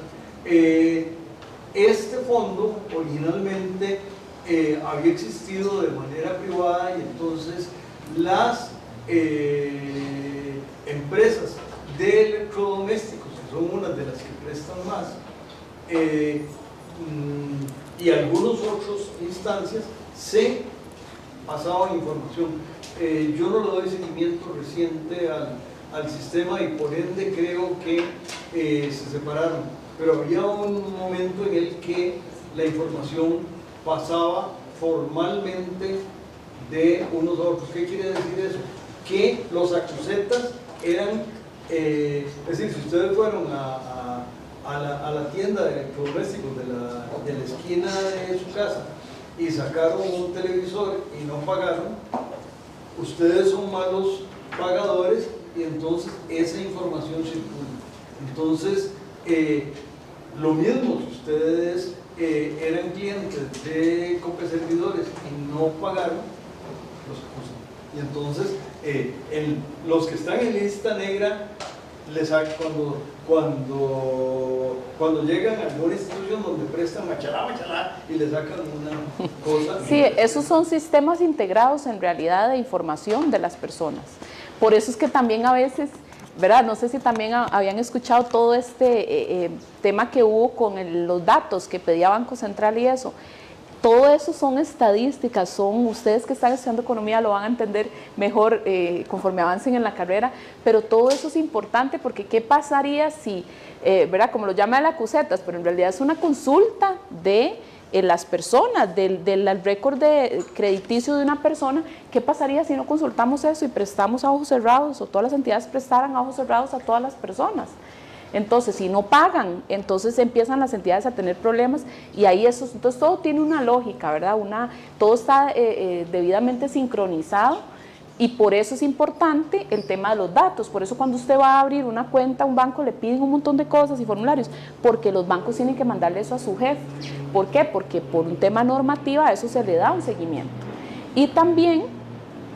Este fondo originalmente había existido de manera privada, y entonces las empresas de electrodomésticos, que son unas de las que prestan más, y algunos otros instancias, se pasaban información. Yo no le doy seguimiento reciente al sistema, y por ende creo que se separaron, pero había un momento en el que la información pasaba formalmente de unos a otros. ¿Qué quiere decir eso? Que los acusetas eran, es decir, si ustedes fueron a la tienda de electrodomésticos de la esquina de su casa y sacaron un televisor y no pagaron, ustedes son malos pagadores, y entonces esa información circula. Entonces, lo mismo, si ustedes eran clientes de Copeservidores y no pagaron, los acusan. Y entonces, los que están en lista negra, cuando llegan a alguna institución donde prestan machalá, y le sacan una cosa. Sí, esos son sistemas integrados en realidad de información de las personas. Por eso es que también a veces, ¿verdad? No sé si también habían escuchado todo este tema que hubo con los datos que pedía Banco Central y eso. Todo eso son estadísticas, ustedes que están estudiando economía lo van a entender mejor conforme avancen en la carrera, pero todo eso es importante, porque ¿qué pasaría si, ¿verdad? Como lo llaman las acusetas, pero en realidad es una consulta de las personas, del récord de crediticio de una persona? ¿Qué pasaría si no consultamos eso y prestamos a ojos cerrados, o todas las entidades prestaran a ojos cerrados a todas las personas? Entonces, si no pagan, entonces empiezan las entidades a tener problemas, y ahí entonces todo tiene una lógica, ¿verdad? Todo está debidamente sincronizado, y por eso es importante el tema de los datos. Por eso cuando usted va a abrir una cuenta a un banco le piden un montón de cosas y formularios, porque los bancos tienen que mandarle eso a su jefe. ¿Por qué? Porque por un tema normativo a eso se le da un seguimiento. Y también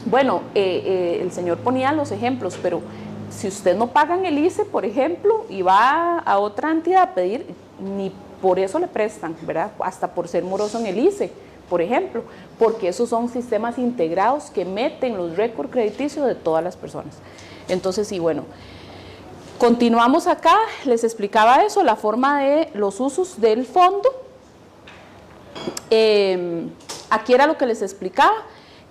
Bueno, el señor ponía los ejemplos, pero si usted no paga en el ICE, por ejemplo, y va a otra entidad a pedir, ni por eso le prestan, ¿verdad? Hasta por ser moroso en el ICE, por ejemplo, porque esos son sistemas integrados que meten los récords crediticios de todas las personas. Entonces, sí, bueno, continuamos acá, les explicaba eso, la forma de los usos del fondo. Aquí era lo que les explicaba,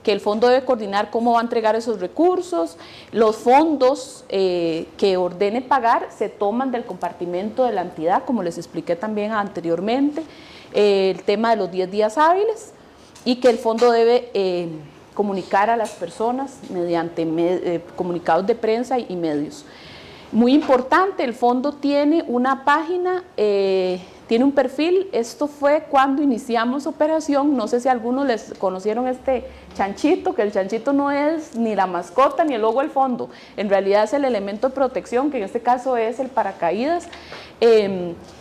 que el fondo debe coordinar cómo va a entregar esos recursos. Los fondos que ordene pagar se toman del compartimento de la entidad, como les expliqué también anteriormente, el tema de los 10 días hábiles, y que el fondo debe comunicar a las personas mediante comunicados de prensa y medios. Muy importante, el fondo tiene una página, tiene un perfil. Esto fue cuando iniciamos operación. No sé si algunos les conocieron este chanchito, que el chanchito no es ni la mascota ni el logo del fondo, en realidad es el elemento de protección, que en este caso es el paracaídas.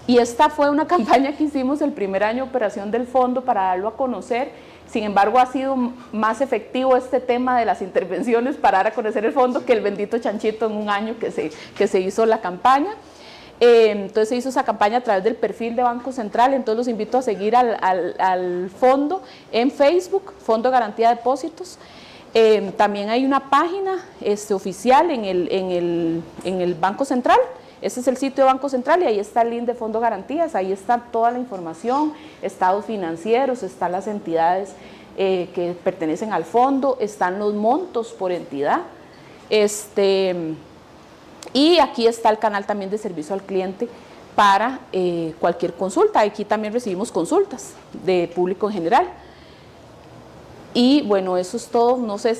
Y esta fue una campaña que hicimos el primer año de operación del fondo para darlo a conocer. Sin embargo, ha sido más efectivo este tema de las intervenciones para dar a conocer el fondo que el bendito chanchito en un año que se hizo la campaña. Entonces se hizo esa campaña a través del perfil de Banco Central. Entonces los invito a seguir al fondo en Facebook, Fondo de Garantía de Depósitos. También hay una página oficial en el Banco Central. Ese es el sitio de Banco Central y ahí está el link de Fondo Garantías. Ahí está toda la información, estados financieros, están las entidades que pertenecen al fondo, están los montos por entidad. Y aquí está el canal también de servicio al cliente para cualquier consulta. Aquí también recibimos consultas de público en general. Y bueno, eso es todo. No sé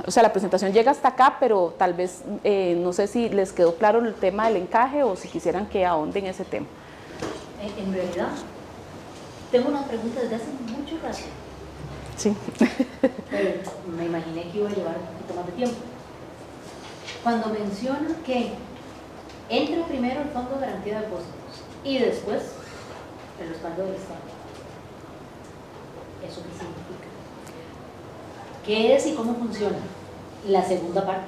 o sea, la presentación llega hasta acá, pero tal vez no sé si les quedó claro el tema del encaje o si quisieran que ahonden ese tema. En realidad, tengo una pregunta desde hace mucho rato. Sí. Pero me imaginé que iba a llevar un poquito más de tiempo. Cuando menciona que entra primero el Fondo de Garantía de Depósitos y después el respaldo del Estado, ¿eso qué significa? ¿Qué es y cómo funciona? La segunda parte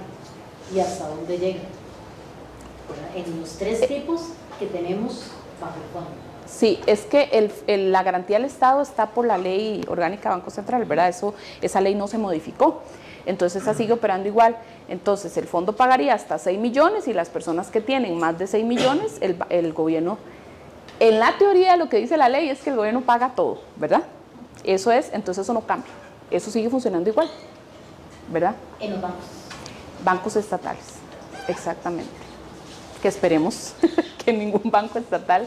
y hasta dónde llega. En los tres tipos que tenemos bajo el fondo. Sí, es que la garantía del Estado está por la ley orgánica Banco Central, ¿verdad? Esa ley no se modificó. Entonces esa sigue operando igual. Entonces el fondo pagaría hasta 6 millones y las personas que tienen más de 6 millones, el gobierno, en la teoría lo que dice la ley es que el gobierno paga todo, ¿verdad? Eso es, entonces eso no cambia, eso sigue funcionando igual, ¿verdad? En los bancos. Bancos estatales, exactamente. Que esperemos que ningún banco estatal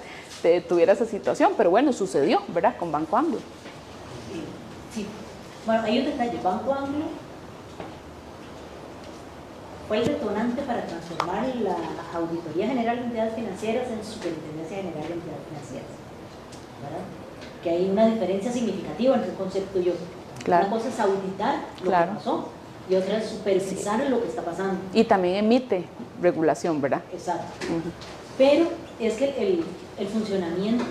tuviera esa situación, pero bueno, sucedió, ¿verdad? Con Banco Anglo. Sí. Bueno, hay un detalle, Banco Anglo fue el detonante para transformar la Auditoría General de Entidades Financieras en Superintendencia General de Entidades Financieras, ¿verdad? Que hay una diferencia significativa entre un concepto y otro. Claro. Una cosa es auditar lo que pasó y otra es supervisar lo que está pasando. Y también emite regulación, ¿verdad? Exacto. Pero es que el funcionamiento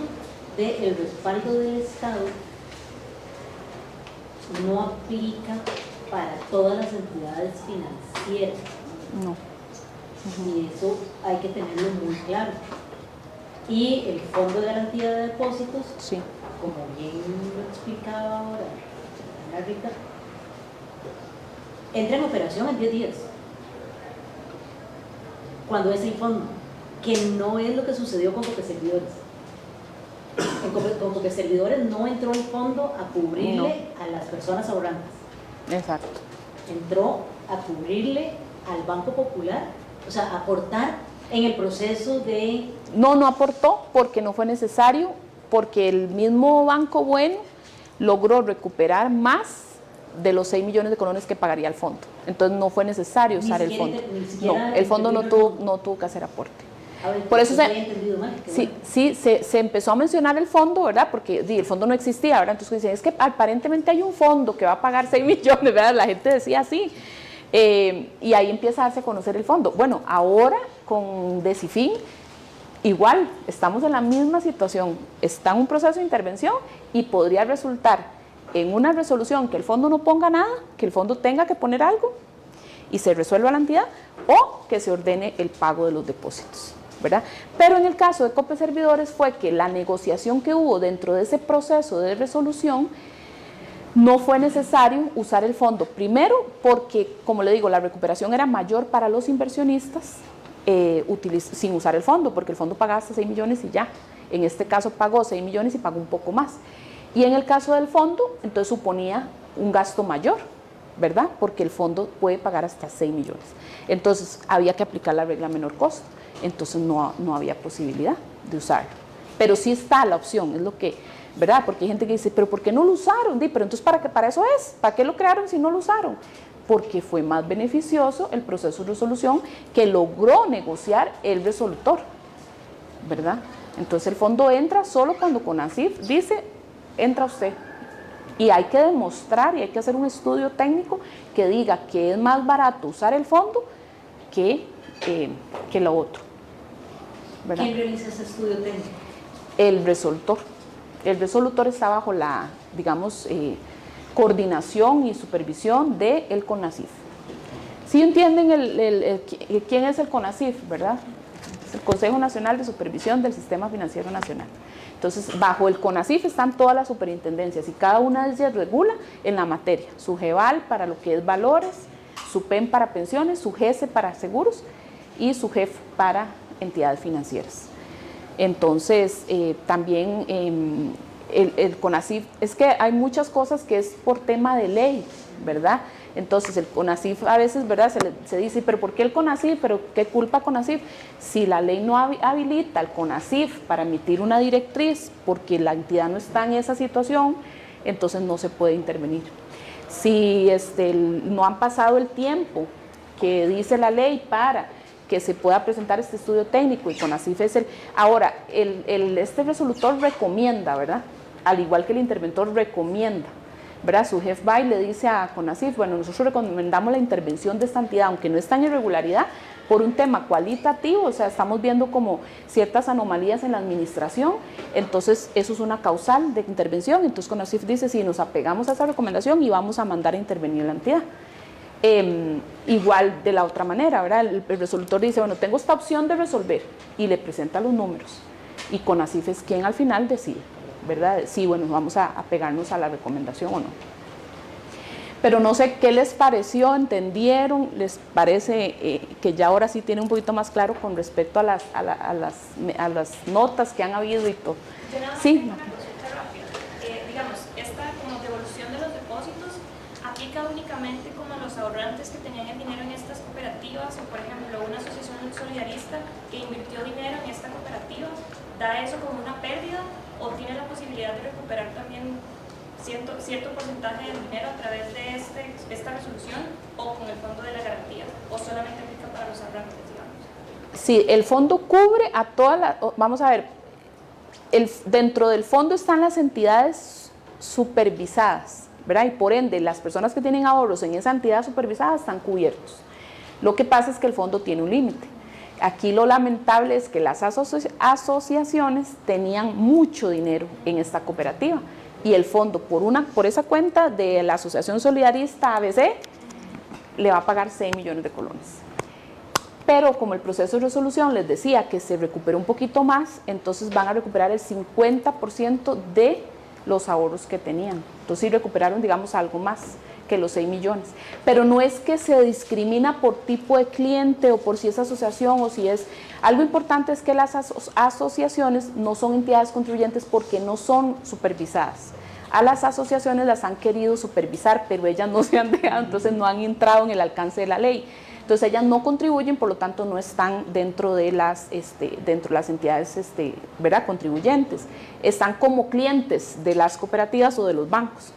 del respaldo del Estado no aplica para todas las entidades financieras. No. Y eso hay que tenerlo muy claro. Y el Fondo de Garantía de Depósitos, sí, como bien lo explicaba ahora Ana Rita, entra en operación en 10 días. Cuando es el fondo, que no es lo que sucedió con Copeservidores. Con Copeservidores no entró el fondo a cubrirle a las personas ahorrantes. Exacto. Entró a cubrirle al Banco Popular, o sea, aportar en el proceso de... No aportó porque no fue necesario, porque el mismo Banco Bueno logró recuperar más de los 6 millones de colones que pagaría el fondo. Entonces no fue necesario usar el fondo. No, el fondo no tuvo que hacer aporte. A ver, por eso sí, se empezó a mencionar el fondo, ¿verdad? Porque el fondo no existía, ¿verdad? Entonces dicen, es que aparentemente hay un fondo que va a pagar 6 millones, ¿verdad? La gente decía así. Y ahí empieza a darse a conocer el fondo. Bueno, ahora con Decifin, igual, estamos en la misma situación. Está en un proceso de intervención y podría resultar en una resolución que el fondo no ponga nada, que el fondo tenga que poner algo y se resuelva la entidad, o que se ordene el pago de los depósitos, ¿verdad? Pero en el caso de Cope Servidores fue que la negociación que hubo dentro de ese proceso de resolución no fue necesario usar el fondo. Primero, porque, como le digo, la recuperación era mayor para los inversionistas sin usar el fondo, porque el fondo pagaba hasta 6 millones y ya. En este caso pagó 6 millones y pagó un poco más. Y en el caso del fondo, entonces suponía un gasto mayor, ¿verdad? Porque el fondo puede pagar hasta 6 millones. Entonces había que aplicar la regla menor costo. Entonces no había posibilidad de usarlo. Pero sí está la opción, es lo que, ¿verdad? Porque hay gente que dice, ¿pero por qué no lo usaron? Pero entonces, ¿para eso es? ¿Para qué lo crearon si no lo usaron? Porque fue más beneficioso el proceso de resolución que logró negociar el resolutor, ¿verdad? Entonces el fondo entra solo cuando CONACYT dice, entra usted. Y hay que demostrar y hay que hacer un estudio técnico que diga que es más barato usar el fondo que lo otro, ¿verdad? ¿Quién realiza ese estudio técnico? El resolutor. El resolutor está bajo la, digamos, coordinación y supervisión del CONACYT. ¿Sí entienden quién es el CONACYT, verdad? Es el Consejo Nacional de Supervisión del Sistema Financiero Nacional. Entonces, bajo el CONACYT están todas las superintendencias y cada una de ellas regula en la materia. Su GEVAL para lo que es valores, su PEN para pensiones, su GESE para seguros y su GEF para entidades financieras. Entonces, también el CONACYT, es que hay muchas cosas que es por tema de ley, ¿verdad? Entonces el CONACYT a veces, ¿verdad? Se dice, ¿pero por qué el CONACYT? ¿Pero qué culpa CONACYT? Si la ley no habilita al CONACYT para emitir una directriz porque la entidad no está en esa situación, entonces no se puede intervenir. Si no han pasado el tiempo que dice la ley para que se pueda presentar este estudio técnico y CONACYT es ahora, este resolutor recomienda, ¿verdad? Al igual que el interventor recomienda, ¿verdad? Su jefe va y le dice a CONACYT, bueno, nosotros recomendamos la intervención de esta entidad, aunque no está en irregularidad, por un tema cualitativo, o sea, estamos viendo como ciertas anomalías en la administración, entonces eso es una causal de intervención, entonces CONACYT dice, sí, nos apegamos a esa recomendación y vamos a mandar a intervenir la entidad. Igual de la otra manera, ¿verdad? El resolutor dice, bueno, tengo esta opción de resolver y le presenta los números y CONACYT es quien al final decide, ¿verdad? Sí, bueno, vamos a apegarnos a la recomendación o no. Pero no sé qué les pareció, entendieron, les parece que ya ahora sí tiene un poquito más claro con respecto a las notas que han habido y todo. Yo nada más Sí. tengo una consulta rápida. Digamos, esta como devolución de los depósitos aplica únicamente como los ahorrantes que tenían el dinero en estas cooperativas o, por ejemplo, una asociación solidarista que invirtió dinero en esta cooperativa, ¿da eso como una pérdida o tiene la posibilidad de recuperar también cierto porcentaje del dinero a través de esta resolución o con el fondo de la garantía, o solamente aplica para los ahorrantes, digamos? Sí, el fondo cubre a todas las, vamos a ver, dentro del fondo están las entidades supervisadas, ¿verdad? Y por ende, las personas que tienen ahorros en esa entidad supervisada están cubiertos. Lo que pasa es que el fondo tiene un límite. Aquí lo lamentable es que las asociaciones tenían mucho dinero en esta cooperativa y el fondo por esa cuenta de la Asociación Solidarista ABC le va a pagar 6 millones de colones. Pero como el proceso de resolución les decía que se recuperó un poquito más, entonces van a recuperar el 50% de los ahorros que tenían. Entonces sí recuperaron, digamos, algo más que los 6 millones. Pero no es que se discrimina por tipo de cliente o por si es asociación o si es... Algo importante es que las asociaciones no son entidades contribuyentes porque no son supervisadas. A las asociaciones las han querido supervisar, pero ellas no se han dejado, entonces no han entrado en el alcance de la ley. Entonces ellas no contribuyen, por lo tanto no están dentro de las entidades ¿verdad? Contribuyentes. Están como clientes de las cooperativas o de los bancos.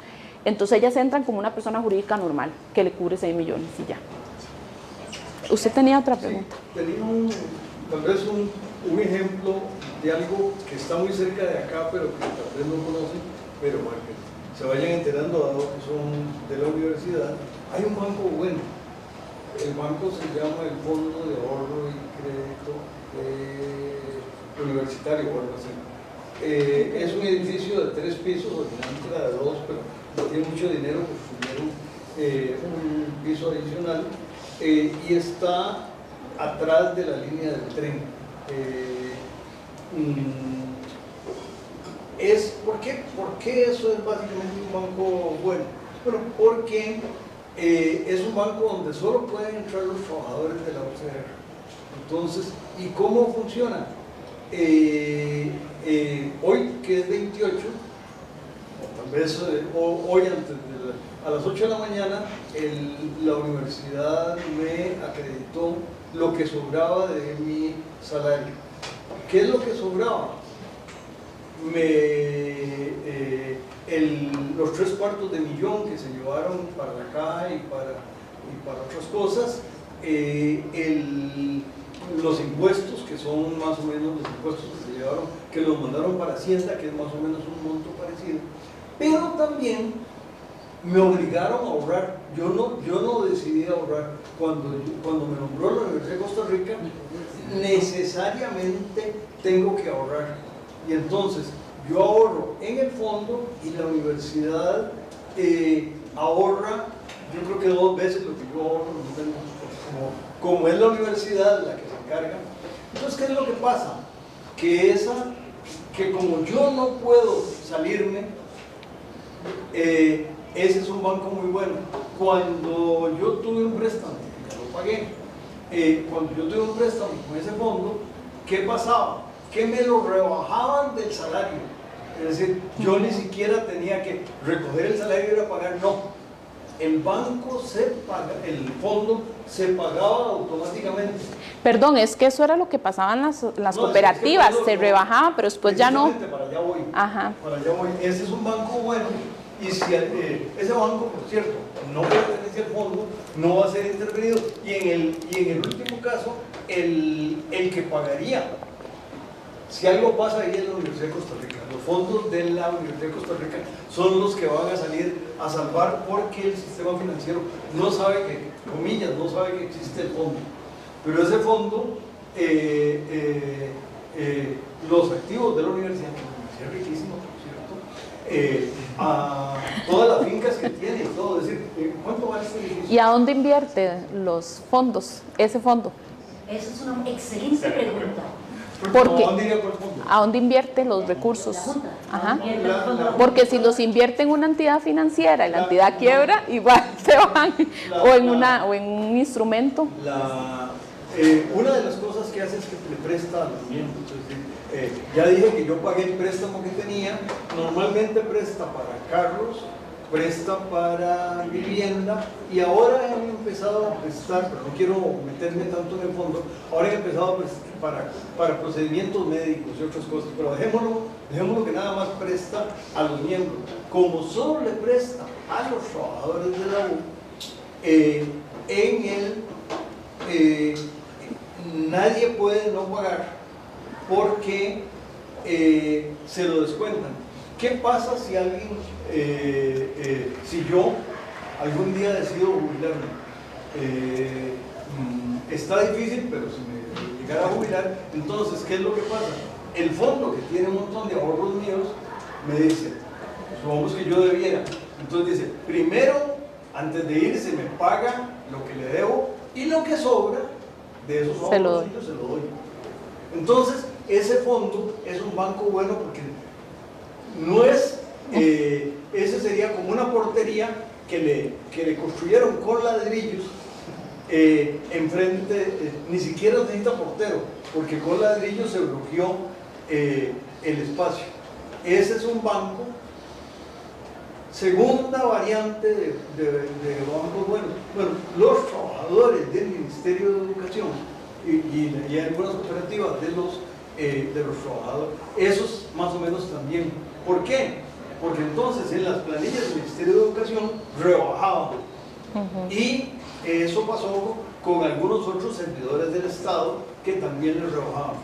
Entonces ellas entran como una persona jurídica normal, que le cubre 6 millones y ya. ¿Usted tenía otra pregunta? Sí, tenía tal vez un ejemplo de algo que está muy cerca de acá, pero que tal vez no conocen, pero para que se vayan enterando, dado que son de la universidad. Hay un banco bueno. El banco se llama el Fondo de Ahorro y Crédito Universitario o algo así. Es un edificio de 3 pisos, originalmente era de 2, pero tiene mucho dinero, pues tuvieron un piso adicional y está atrás de la línea del tren. ¿Por qué eso es básicamente un banco bueno? Bueno, porque es un banco donde solo pueden entrar los trabajadores de la OCR. Entonces, ¿y cómo funciona? Hoy, que es 28, o tal vez hoy a las 8 de la mañana, la universidad me acreditó lo que sobraba de mi salario. ¿Qué es lo que sobraba? Los 3/4 de millón que se llevaron para la caja y para otras cosas, los impuestos, que son más o menos los impuestos que se llevaron, que los mandaron para Hacienda, que es más o menos un monto parecido, pero también me obligaron a ahorrar. Yo no decidí ahorrar. Cuando me nombró la Universidad de Costa Rica, necesariamente tengo que ahorrar. Y entonces yo ahorro en el fondo y la universidad ahorra, yo creo que 2 veces lo que yo ahorro. Como es la universidad la que se encarga. Entonces, ¿qué es lo que pasa? Que como yo no puedo salirme, ese es un banco muy bueno. Cuando yo tuve un préstamo, ya lo pagué, cuando yo tuve un préstamo con ese fondo, ¿qué pasaba? Que me lo rebajaban del salario. Es decir, yo ni siquiera tenía que recoger el salario y ir a pagar, no. El banco el fondo se pagaba automáticamente. Perdón, es que eso era lo que pasaban las cooperativas, se rebajaban, pero después ya no. Para allá voy. Ajá. Para allá voy. Ese es un banco bueno. Y si ese banco, por cierto, no pertenece al fondo, no va a ser intervenido. Y en el último caso, el que pagaría, si algo pasa ahí en la Universidad de Costa Rica, los fondos de la Universidad de Costa Rica son los que van a salir a salvar, porque el sistema financiero no sabe que, comillas, no sabe que existe el fondo. Pero ese fondo, los activos de la universidad es riquísimo, por cierto, a todas las fincas que tiene y todo, es decir, ¿cuánto vale este edificio? ¿Y a dónde invierte los fondos, ese fondo? Esa es una excelente pregunta. Porque, ¿a dónde invierte los recursos? La Junta. Ajá. Porque si los invierte en una entidad financiera y la entidad quiebra, igual se van, o en un instrumento. Una de las cosas que hace es que le presta a los miembros. Es decir, ya dije que yo pagué el préstamo que tenía. Normalmente presta para carros, presta para vivienda, y ahora han empezado a prestar, pero no quiero meterme tanto en el fondo, ahora han empezado a prestar para procedimientos médicos y otras cosas, pero dejémoslo que nada más presta a los miembros. Como solo le presta a los trabajadores de la U, nadie puede no pagar porque se lo descuentan. ¿Qué pasa si alguien, si yo algún día decido jubilarme? Está difícil, pero si me llegara a jubilar, entonces, ¿qué es lo que pasa? El fondo, que tiene un montón de ahorros míos, me dice, supongamos que yo debiera, entonces dice, primero, antes de irse, me paga lo que le debo, y lo que sobra de esos ahorros se lo doy. Entonces, ese fondo es un banco bueno porque no es, ese sería como una portería que le construyeron con ladrillos enfrente, ni siquiera necesita portero, porque con ladrillos se bloqueó el espacio. Ese es un banco, segunda variante de bancos buenos. Bueno, los trabajadores del Ministerio de Educación y algunas cooperativas de los trabajadores, esos más o menos también. ¿Por qué? Porque entonces en las planillas del Ministerio de Educación rebajaban. Y eso pasó con algunos otros servidores del Estado que también les rebajaban.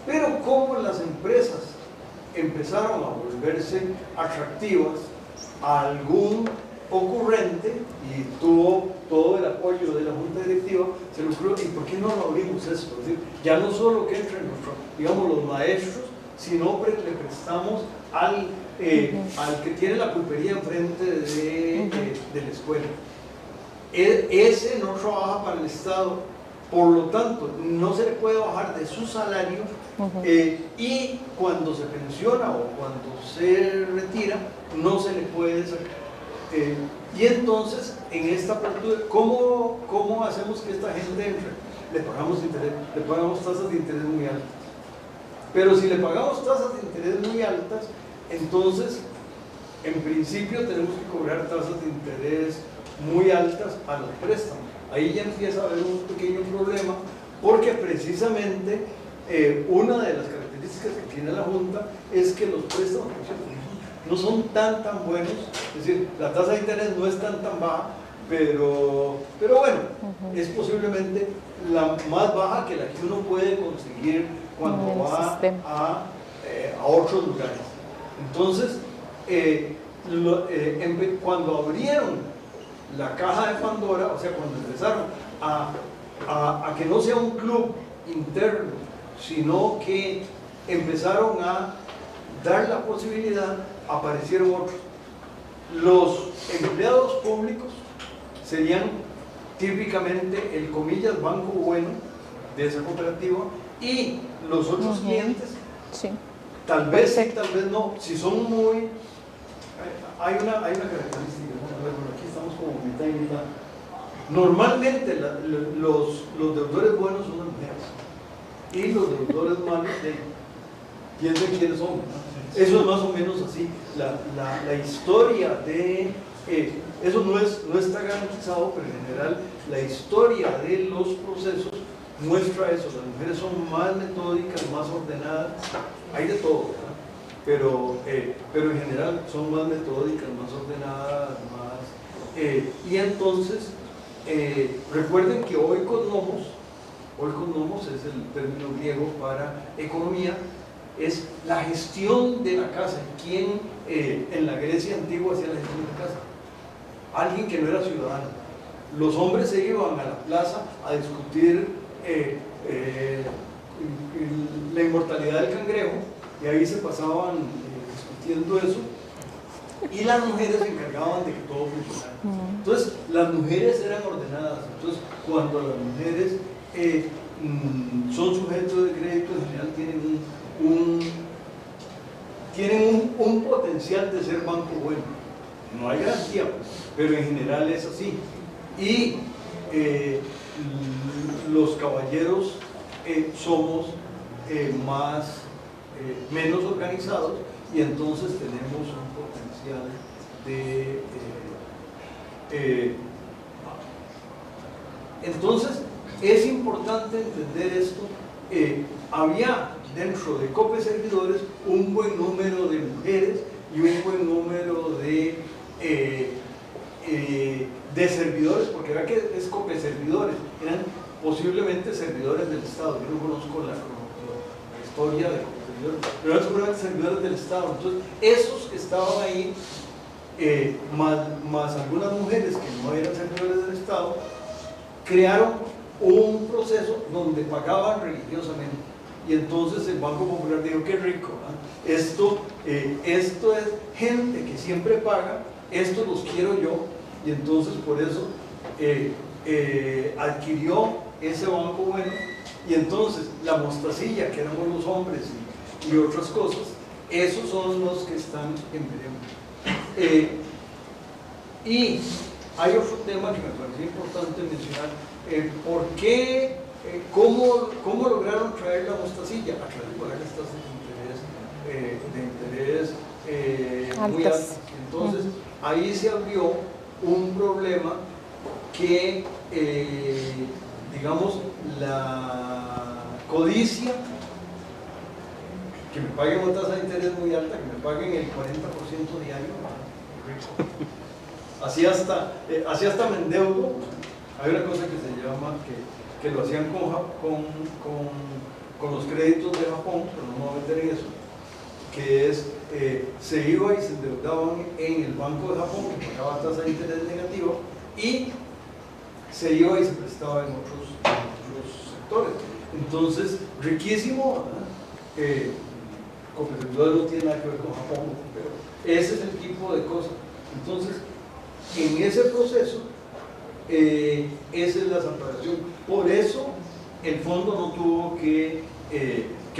Pero como las empresas empezaron a volverse atractivas, a algún ocurrente, y tuvo todo el apoyo de la Junta Directiva, se le ocurrió, ¿y por qué no lo abrimos eso? Es decir, ya no solo que entren digamos, los maestros, sino le prestamos al que tiene la pulpería enfrente de la escuela. Ese no trabaja para el Estado, por lo tanto no se le puede bajar de su salario, y cuando se pensiona o cuando se retira no se le puede sacar. Y entonces en esta apertura, ¿cómo hacemos que esta gente entre? Le pagamos tasas de interés muy altas. Pero si le pagamos tasas de interés muy altas, entonces en principio tenemos que cobrar tasas de interés muy altas a los préstamos. Ahí ya empieza a haber un pequeño problema, porque precisamente una de las características que tiene la Junta es que los préstamos no son tan buenos, es decir, la tasa de interés no es tan baja, pero bueno, es posiblemente la más baja que la que uno puede conseguir cuando va a otros lugares. Entonces, cuando abrieron la caja de Pandora, o sea, cuando empezaron a que no sea un club interno, sino que empezaron a dar la posibilidad, aparecieron otros. Los empleados públicos serían típicamente el comillas banco bueno de esa cooperativa, y los otros clientes, sí, tal vez sí, tal vez no, si son muy... Hay una característica, ¿no? Aquí estamos como mitad y mitad. Normalmente los deudores buenos son las mujeres, y los deudores malos piensen quiénes son, ¿no? Eso es más o menos así. La historia de... eso no está garantizado, pero en general la historia de los procesos muestra eso. Las mujeres son más metódicas, más ordenadas, hay de todo, ¿verdad? Pero en general son más metódicas, más ordenadas, y entonces recuerden que oikonomos es el término griego para economía, es la gestión de la casa. ¿Quién en la Grecia antigua hacía la gestión de la casa? Alguien que no era ciudadano. Los hombres se iban a la plaza a discutir la inmortalidad del cangrejo, y ahí se pasaban discutiendo eso, y las mujeres se encargaban de que todo funcionara. Entonces las mujeres eran ordenadas. Entonces cuando las mujeres son sujetos de crédito, en general tienen un potencial de ser banco bueno. No hay garantía, pero en general es así. Y los caballeros somos menos organizados, y entonces tenemos un potencial de... entonces es importante entender esto. Había dentro de COPE Servidores un buen número de mujeres y un buen número de servidores, porque era que es COPE Servidores, eran posiblemente servidores del Estado. Yo no conozco la historia de COPE Servidores, pero eran seguramente servidores del Estado. Entonces esos que estaban ahí, más algunas mujeres que no eran servidores del Estado, crearon un proceso donde pagaban religiosamente. Y entonces el Banco Popular dijo: qué rico, ¿eh? Esto es gente que siempre paga, estos los quiero yo. Y entonces por eso adquirió ese banco bueno. Y entonces la mostacilla, que éramos los hombres y otras cosas, esos son los que están en veremos. Y hay otro tema que me pareció importante mencionar. ¿Por qué? ¿Cómo lograron traer la mostacilla? A través de pagar tasas de interés muy altas. Entonces ahí se abrió un problema que, digamos, la codicia, que me paguen una tasa de interés muy alta, que me paguen el 40% diario, así hasta me endeudo. Hay una cosa que se llama, que lo hacían con los créditos de Japón, pero no me voy a meter en eso, que es, se iba y se endeudaban en el Banco de Japón, que pagaba tasa de interés negativa, y se iba y se prestaba en otros sectores. Entonces, riquísimo, Copeservidores no tiene nada que ver con Japón, pero ese es el tipo de cosas. Entonces, en ese proceso, esa es la separación. Por eso, el fondo no tuvo que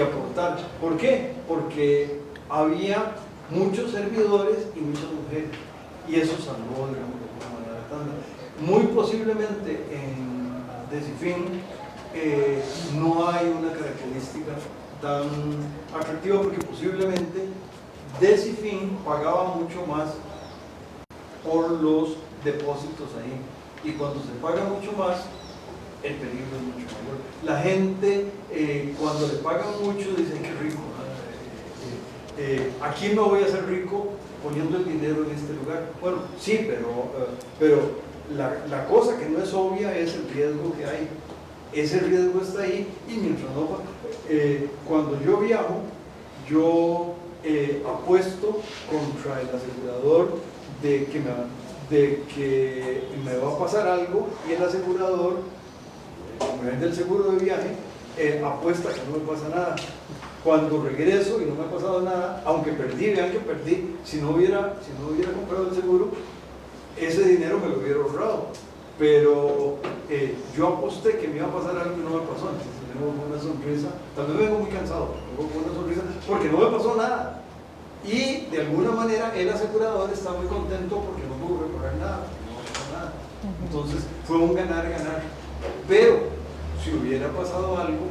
aportar. ¿Por qué? Porque había muchos servidores y muchas mujeres, y eso salvó, digamos, de alguna manera tanta. Muy posiblemente en DECIFIN no hay una característica tan atractiva, porque posiblemente DECIFIN pagaba mucho más por los depósitos ahí, y cuando se paga mucho más, el peligro es mucho mayor. La gente, cuando le pagan mucho, dicen que rico. Aquí me voy a hacer rico poniendo el dinero en este lugar. Bueno, sí, pero la cosa que no es obvia es el riesgo que hay. Ese riesgo está ahí, y mientras no, cuando yo viajo, yo apuesto contra el asegurador de que me va a pasar algo, y el asegurador, como es del seguro de viaje, apuesta que no me pasa nada. Cuando regreso y no me ha pasado nada, aunque perdí, vean que perdí, si no hubiera comprado el seguro, ese dinero me lo hubiera ahorrado. Pero yo aposté que me iba a pasar algo y no me pasó. Entonces vengo con una sonrisa, tal vez vengo muy cansado, vengo con una sonrisa porque no me pasó nada. Y de alguna manera el asegurador está muy contento porque no pudo reparar nada, no pasó nada. Entonces fue un ganar-ganar. Pero si hubiera pasado algo,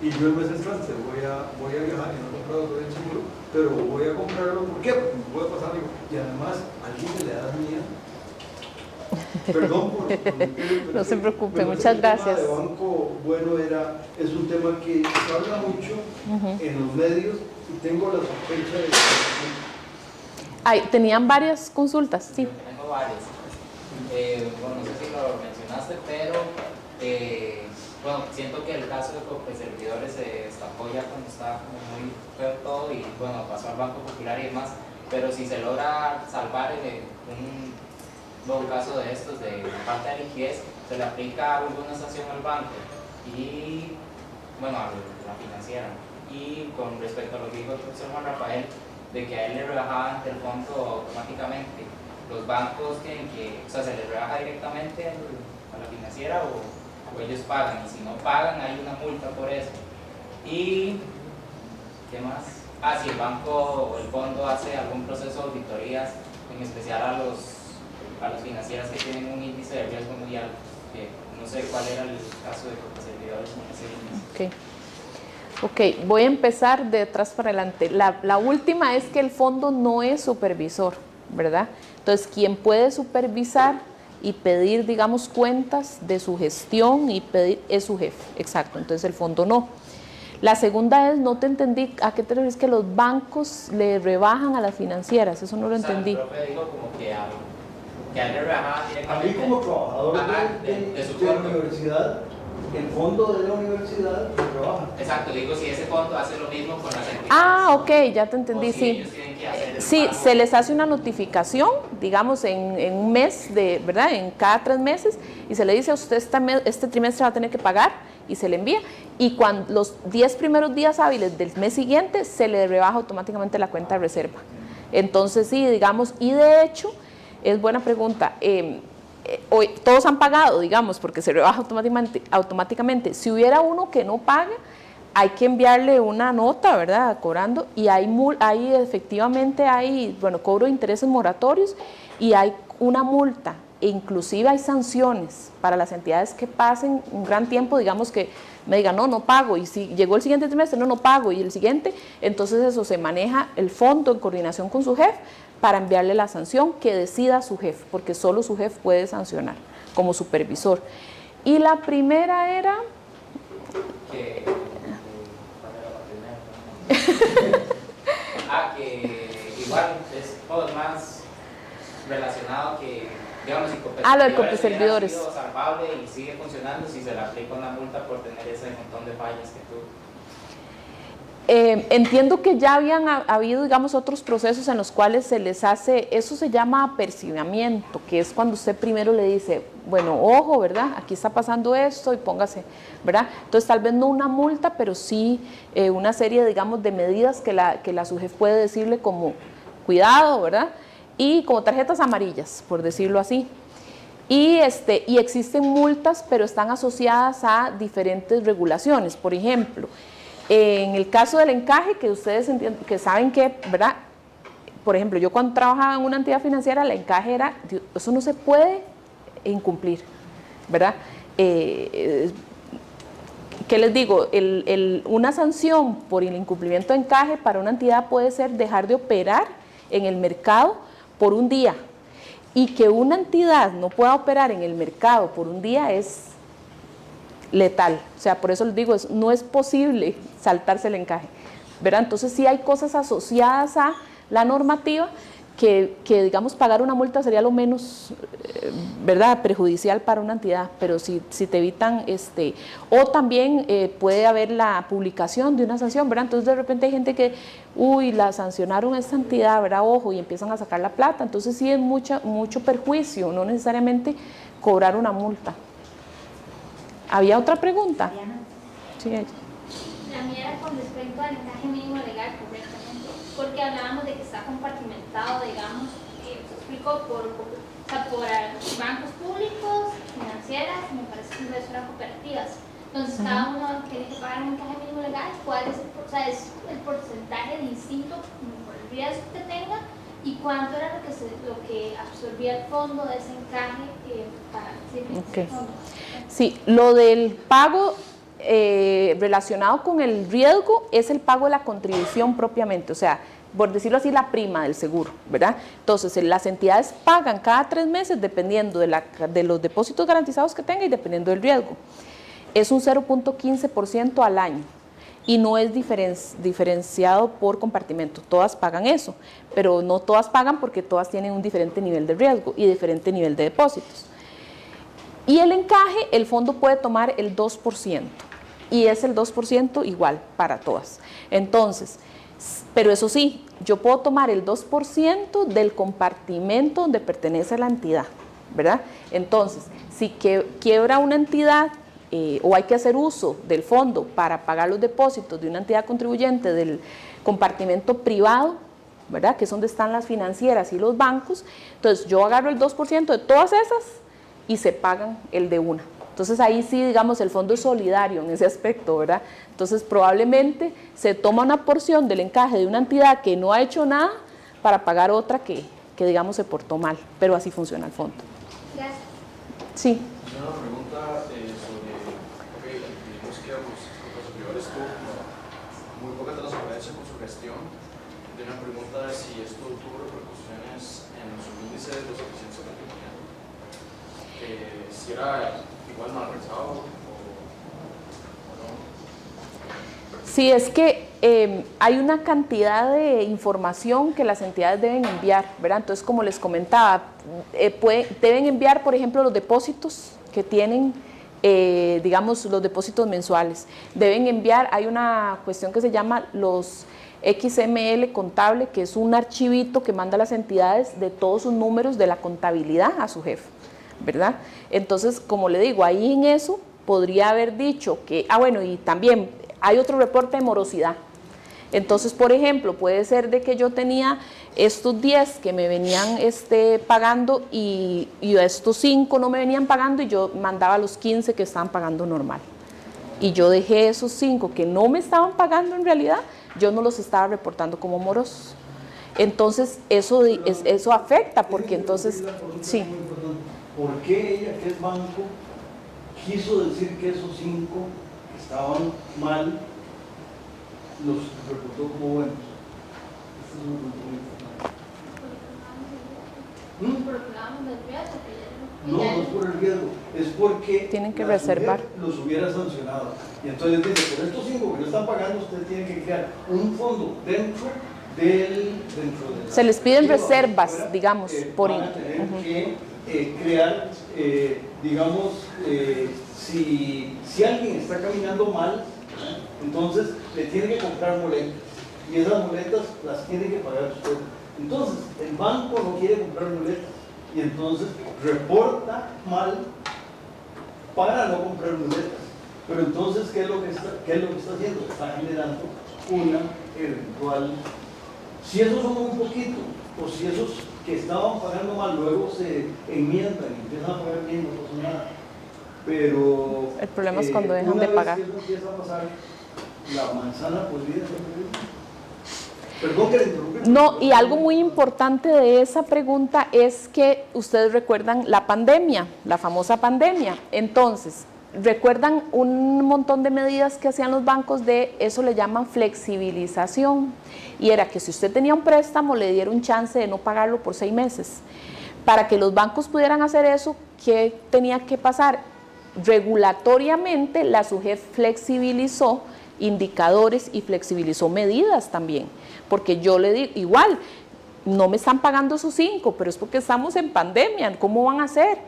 y yo el mes entrante voy a viajar y no he comprado todo el seguro, pero voy a comprarlo, ¿por qué? Porque me puede pasar algo. Y además, alguien que le da miedo. Perdón por no se preocupe, muchas gracias. El tema de banco bueno es un tema que se habla mucho en los medios, y tengo la sospecha de que... Tenían varias consultas, sí. Tengo varias. Bueno, no sé si lo mencionaste, pero bueno, siento que el caso de Copeservidores se destapó ya cuando estaba como muy feo todo, y bueno, pasó al Banco Popular y demás, pero si se logra salvar un nuevo caso de estos de falta de liquidez, se le aplica alguna sanción al banco y bueno, a la financiera. Y con respecto a lo que dijo el profesor Juan Rafael, de que a él le rebajaban el fondo automáticamente, los bancos o sea, se les rebaja directamente a la financiera o ellos pagan, y si no pagan hay una multa por eso. Y ¿qué más? Si el banco o el fondo hace algún proceso de auditorías, en especial a las financieras que tienen un índice de riesgo muy alto, que no sé cuál era el caso de Copeservidores con ese índice. Ok, voy a empezar de atrás para adelante. La última es que el fondo no es supervisor, ¿verdad? Entonces, quien puede supervisar y pedir, digamos, cuentas de su gestión y pedir es su jefe, exacto, entonces el fondo no. La segunda es, no te entendí, ¿a qué te refieres que los bancos le rebajan a las financieras? Eso no lo entendí. El profe dijo como que a él le rebajaban directamente. A mí como trabajador de la universidad, el fondo de la universidad lo trabaja. Exacto, digo, si ese fondo hace lo mismo con las entidades. Ok, ya te entendí, sí. Sí, se les hace una notificación, digamos, en un mes, ¿verdad? En cada 3 meses, y se le dice a usted este trimestre va a tener que pagar, y se le envía. Y cuando los 10 primeros días hábiles del mes siguiente, se le rebaja automáticamente la cuenta de reserva. Entonces, sí, digamos, y de hecho, es buena pregunta. Hoy todos han pagado, digamos, porque se rebaja automáticamente. Si hubiera uno que no paga, hay que enviarle una nota, ¿verdad?, cobrando, y hay efectivamente bueno, cobro de intereses moratorios, y hay una multa, e inclusive hay sanciones para las entidades que pasen un gran tiempo, digamos que me digan, no pago, y si llegó el siguiente trimestre, no pago, y el siguiente, entonces eso se maneja el fondo en coordinación con su jefe, para enviarle la sanción que decida su jefe, porque solo su jefe puede sancionar como supervisor. Y la primera era... Que igual es todo más relacionado que, digamos, si lo de Copeservidores hubiera sido salvable y sigue funcionando, si se le aplica una multa por tener ese montón de fallas que tuvo. Entiendo que ya habían habido, digamos, otros procesos en los cuales se les hace, eso se llama apercibimiento, que es cuando usted primero le dice, bueno, ojo, ¿verdad? Aquí está pasando esto y póngase, ¿verdad? Entonces, tal vez no una multa, pero sí una serie, digamos, de medidas que la SUGEF puede decirle como, cuidado, ¿verdad? Y como tarjetas amarillas, por decirlo así. Y existen multas, pero están asociadas a diferentes regulaciones. Por ejemplo, en el caso del encaje, que ustedes que saben que, ¿verdad? Por ejemplo, yo cuando trabajaba en una entidad financiera, el encaje era, eso no se puede incumplir, ¿verdad? ¿Qué les digo? Una sanción por el incumplimiento de encaje para una entidad puede ser dejar de operar en el mercado por un día. Y que una entidad no pueda operar en el mercado por un día es letal. O sea, por eso les digo, no es posible saltarse el encaje, ¿verdad? Entonces sí hay cosas asociadas a la normativa que digamos, pagar una multa sería lo menos, ¿verdad?, perjudicial para una entidad, pero si te evitan, o también puede haber la publicación de una sanción, ¿verdad? Entonces de repente hay gente que, la sancionaron a esta entidad, ¿verdad?, ojo, y empiezan a sacar la plata, entonces sí es mucho perjuicio, no necesariamente cobrar una multa. ¿Había otra pregunta? Sí, ella. La mía era con respecto al encaje mínimo legal, correctamente, porque hablábamos de que está compartimentado, digamos, se explicó por bancos públicos, financieras, me parece que eso eran cooperativas. Entonces, cada uno tiene que pagar un encaje mínimo legal. ¿Cuál es el porcentaje distinto por el riesgo que tenga? ¿Y cuánto era lo que absorbía el fondo de ese encaje para ese fondo? Sí, lo del pago relacionado con el riesgo es el pago de la contribución propiamente, o sea, por decirlo así, la prima del seguro, ¿verdad? Entonces, las entidades pagan cada 3 meses dependiendo de los depósitos garantizados que tenga y dependiendo del riesgo. Es un 0.15% al año y no es diferenciado por compartimento, todas pagan eso, pero no todas pagan porque todas tienen un diferente nivel de riesgo y diferente nivel de depósitos. Y el encaje, el fondo puede tomar el 2%, y es el 2% igual para todas. Entonces, pero eso sí, yo puedo tomar el 2% del compartimento donde pertenece a la entidad, ¿verdad? Entonces, si quiebra una entidad o hay que hacer uso del fondo para pagar los depósitos de una entidad contribuyente del compartimento privado, ¿verdad?, que es donde están las financieras y los bancos, entonces yo agarro el 2% de todas esas y se pagan el de una. Entonces ahí sí, digamos, el fondo es solidario en ese aspecto, ¿verdad? Entonces probablemente se toma una porción del encaje de una entidad que no ha hecho nada para pagar otra que digamos, se portó mal, pero así funciona el fondo. Gracias. Sí. Una pregunta sobre, digamos que los consumidores tuvo muy poca transparencia con su gestión. De una pregunta de si esto tuvo repercusiones en su índice de suficiencia patrimonial. Si era igual mal realizado o no. Sí, es que hay una cantidad de información que las entidades deben enviar, ¿verdad? Entonces, como les comentaba, deben enviar, por ejemplo, los depósitos que tienen, digamos, los depósitos mensuales. Deben enviar, hay una cuestión que se llama los XML contable, que es un archivito que manda a las entidades de todos sus números de la contabilidad a su jefe, ¿verdad? Entonces, como le digo, ahí en eso podría haber dicho que, bueno, y también hay otro reporte de morosidad. Entonces, por ejemplo, puede ser de que yo tenía estos 10 que me venían pagando y estos 5 no me venían pagando y yo mandaba los 15 que estaban pagando normal. Y yo dejé esos 5 que no me estaban pagando en realidad, yo no los estaba reportando como morosos. Entonces, eso afecta porque entonces, sí. ¿Por qué ella, que es banco, quiso decir que esos 5 que estaban mal los reportó como buenos? Este es un punto muy importante. No, no es por el riesgo, es porque tienen que reservar. Los hubiera sancionado. Y entonces dice, por estos 5 que no están pagando, usted tiene que crear un fondo dentro de se les piden reservas, fuera, digamos, van a tener que crear, digamos, si alguien está caminando mal, entonces entonces le tiene que comprar muletas, y esas muletas las tiene que pagar usted. Entonces, el banco no quiere comprar muletas, y entonces reporta mal para no comprar muletas. Pero entonces, ¿qué es lo que está haciendo? Está generando una eventual... Si esos son un poquito, o si esos que estaban pagando mal luego se enmiendan y empiezan a pagar bien, no pasa nada. Pero el problema es cuando dejan de pagar. Una vez que eso empieza a pasar, la manzana podría ser terrible. Perdón que le interrumpa. No, y algo muy importante de esa pregunta es que ustedes recuerdan la pandemia, la famosa pandemia. Entonces, recuerdan un montón de medidas que hacían los bancos, de eso le llaman flexibilización, y era que si usted tenía un préstamo le diera un chance de no pagarlo por 6 meses. Para que los bancos pudieran hacer eso, ¿qué tenía que pasar? Regulatoriamente la SUGEF flexibilizó indicadores y flexibilizó medidas también, porque yo le digo, igual, no me están pagando sus 5, pero es porque estamos en pandemia, ¿cómo van a hacer?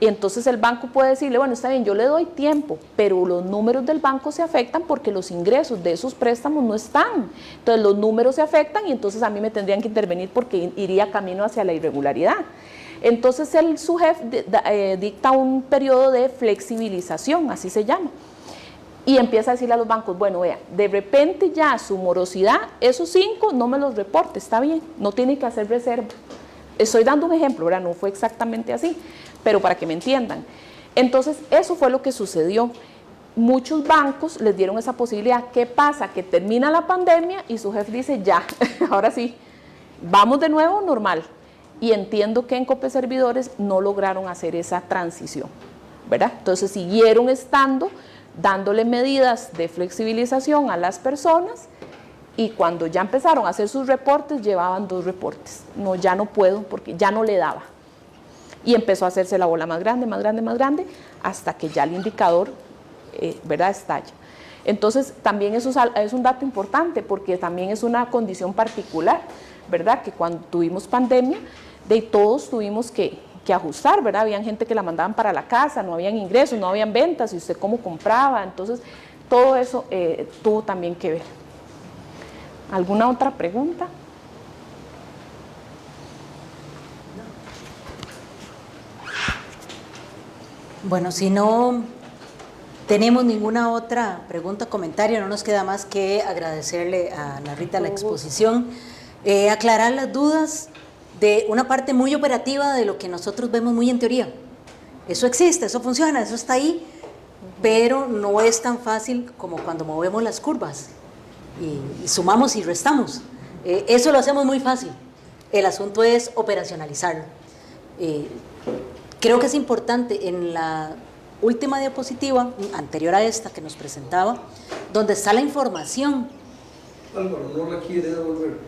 Y entonces el banco puede decirle, bueno, está bien, yo le doy tiempo, pero los números del banco se afectan porque los ingresos de esos préstamos no están. Entonces los números se afectan y entonces a mí me tendrían que intervenir porque iría camino hacia la irregularidad. Entonces el SUGEF dicta un periodo de flexibilización, así se llama, y empieza a decirle a los bancos, bueno, vea, de repente ya su morosidad, esos 5 no me los reporte, está bien, no tiene que hacer reserva. Estoy dando un ejemplo, ¿verdad? No fue exactamente así, pero para que me entiendan. Entonces, eso fue lo que sucedió. Muchos bancos les dieron esa posibilidad. ¿Qué pasa? Que termina la pandemia y su jefe dice, ya, ahora sí, vamos de nuevo normal. Y entiendo que en Copeservidores no lograron hacer esa transición, ¿verdad? Entonces, siguieron estando, dándole medidas de flexibilización a las personas, y cuando ya empezaron a hacer sus reportes, llevaban 2 reportes. No, ya no puedo, porque ya no le daba. Y empezó a hacerse la bola más grande, más grande, más grande, hasta que ya el indicador, ¿verdad?, estalla. Entonces, también eso es un dato importante, porque también es una condición particular, ¿verdad?, que cuando tuvimos pandemia, de todos tuvimos que ajustar, ¿verdad? Habían gente que la mandaban para la casa, no habían ingresos, no habían ventas, y usted cómo compraba. Entonces, todo eso tuvo también que ver. ¿Alguna otra pregunta? Bueno, si no tenemos ninguna otra pregunta o comentario, no nos queda más que agradecerle a Ana Rita la exposición, aclarar las dudas de una parte muy operativa de lo que nosotros vemos muy en teoría. Eso existe, eso funciona, eso está ahí, pero no es tan fácil como cuando movemos las curvas y sumamos y restamos. Eso lo hacemos muy fácil. El asunto es operacionalizarlo. Creo que es importante, en la última diapositiva, anterior a esta que nos presentaba, donde está la información. Álvaro, no la quiere devolver.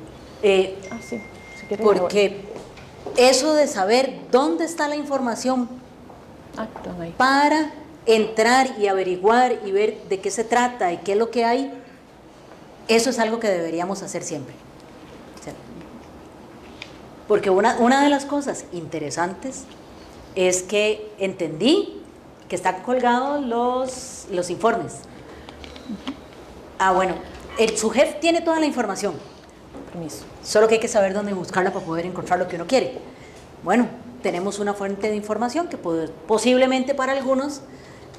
Sí, si quiere porque eso de saber dónde está la información para entrar y averiguar y ver de qué se trata y qué es lo que hay, eso es algo que deberíamos hacer siempre. Porque una de las cosas interesantes es que entendí que están colgados los informes. Bueno, el SUGEF tiene toda la información. Permiso. Solo que hay que saber dónde buscarla para poder encontrar lo que uno quiere. Bueno, tenemos una fuente de información que posiblemente para algunos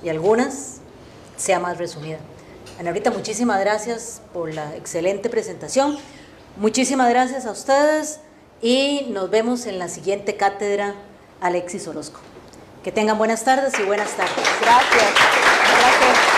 y algunas sea más resumida. Ana Rita, muchísimas gracias por la excelente presentación. Muchísimas gracias a ustedes y nos vemos en la siguiente cátedra Alexis Orozco. Que tengan buenas tardes y buenas tardes. Gracias.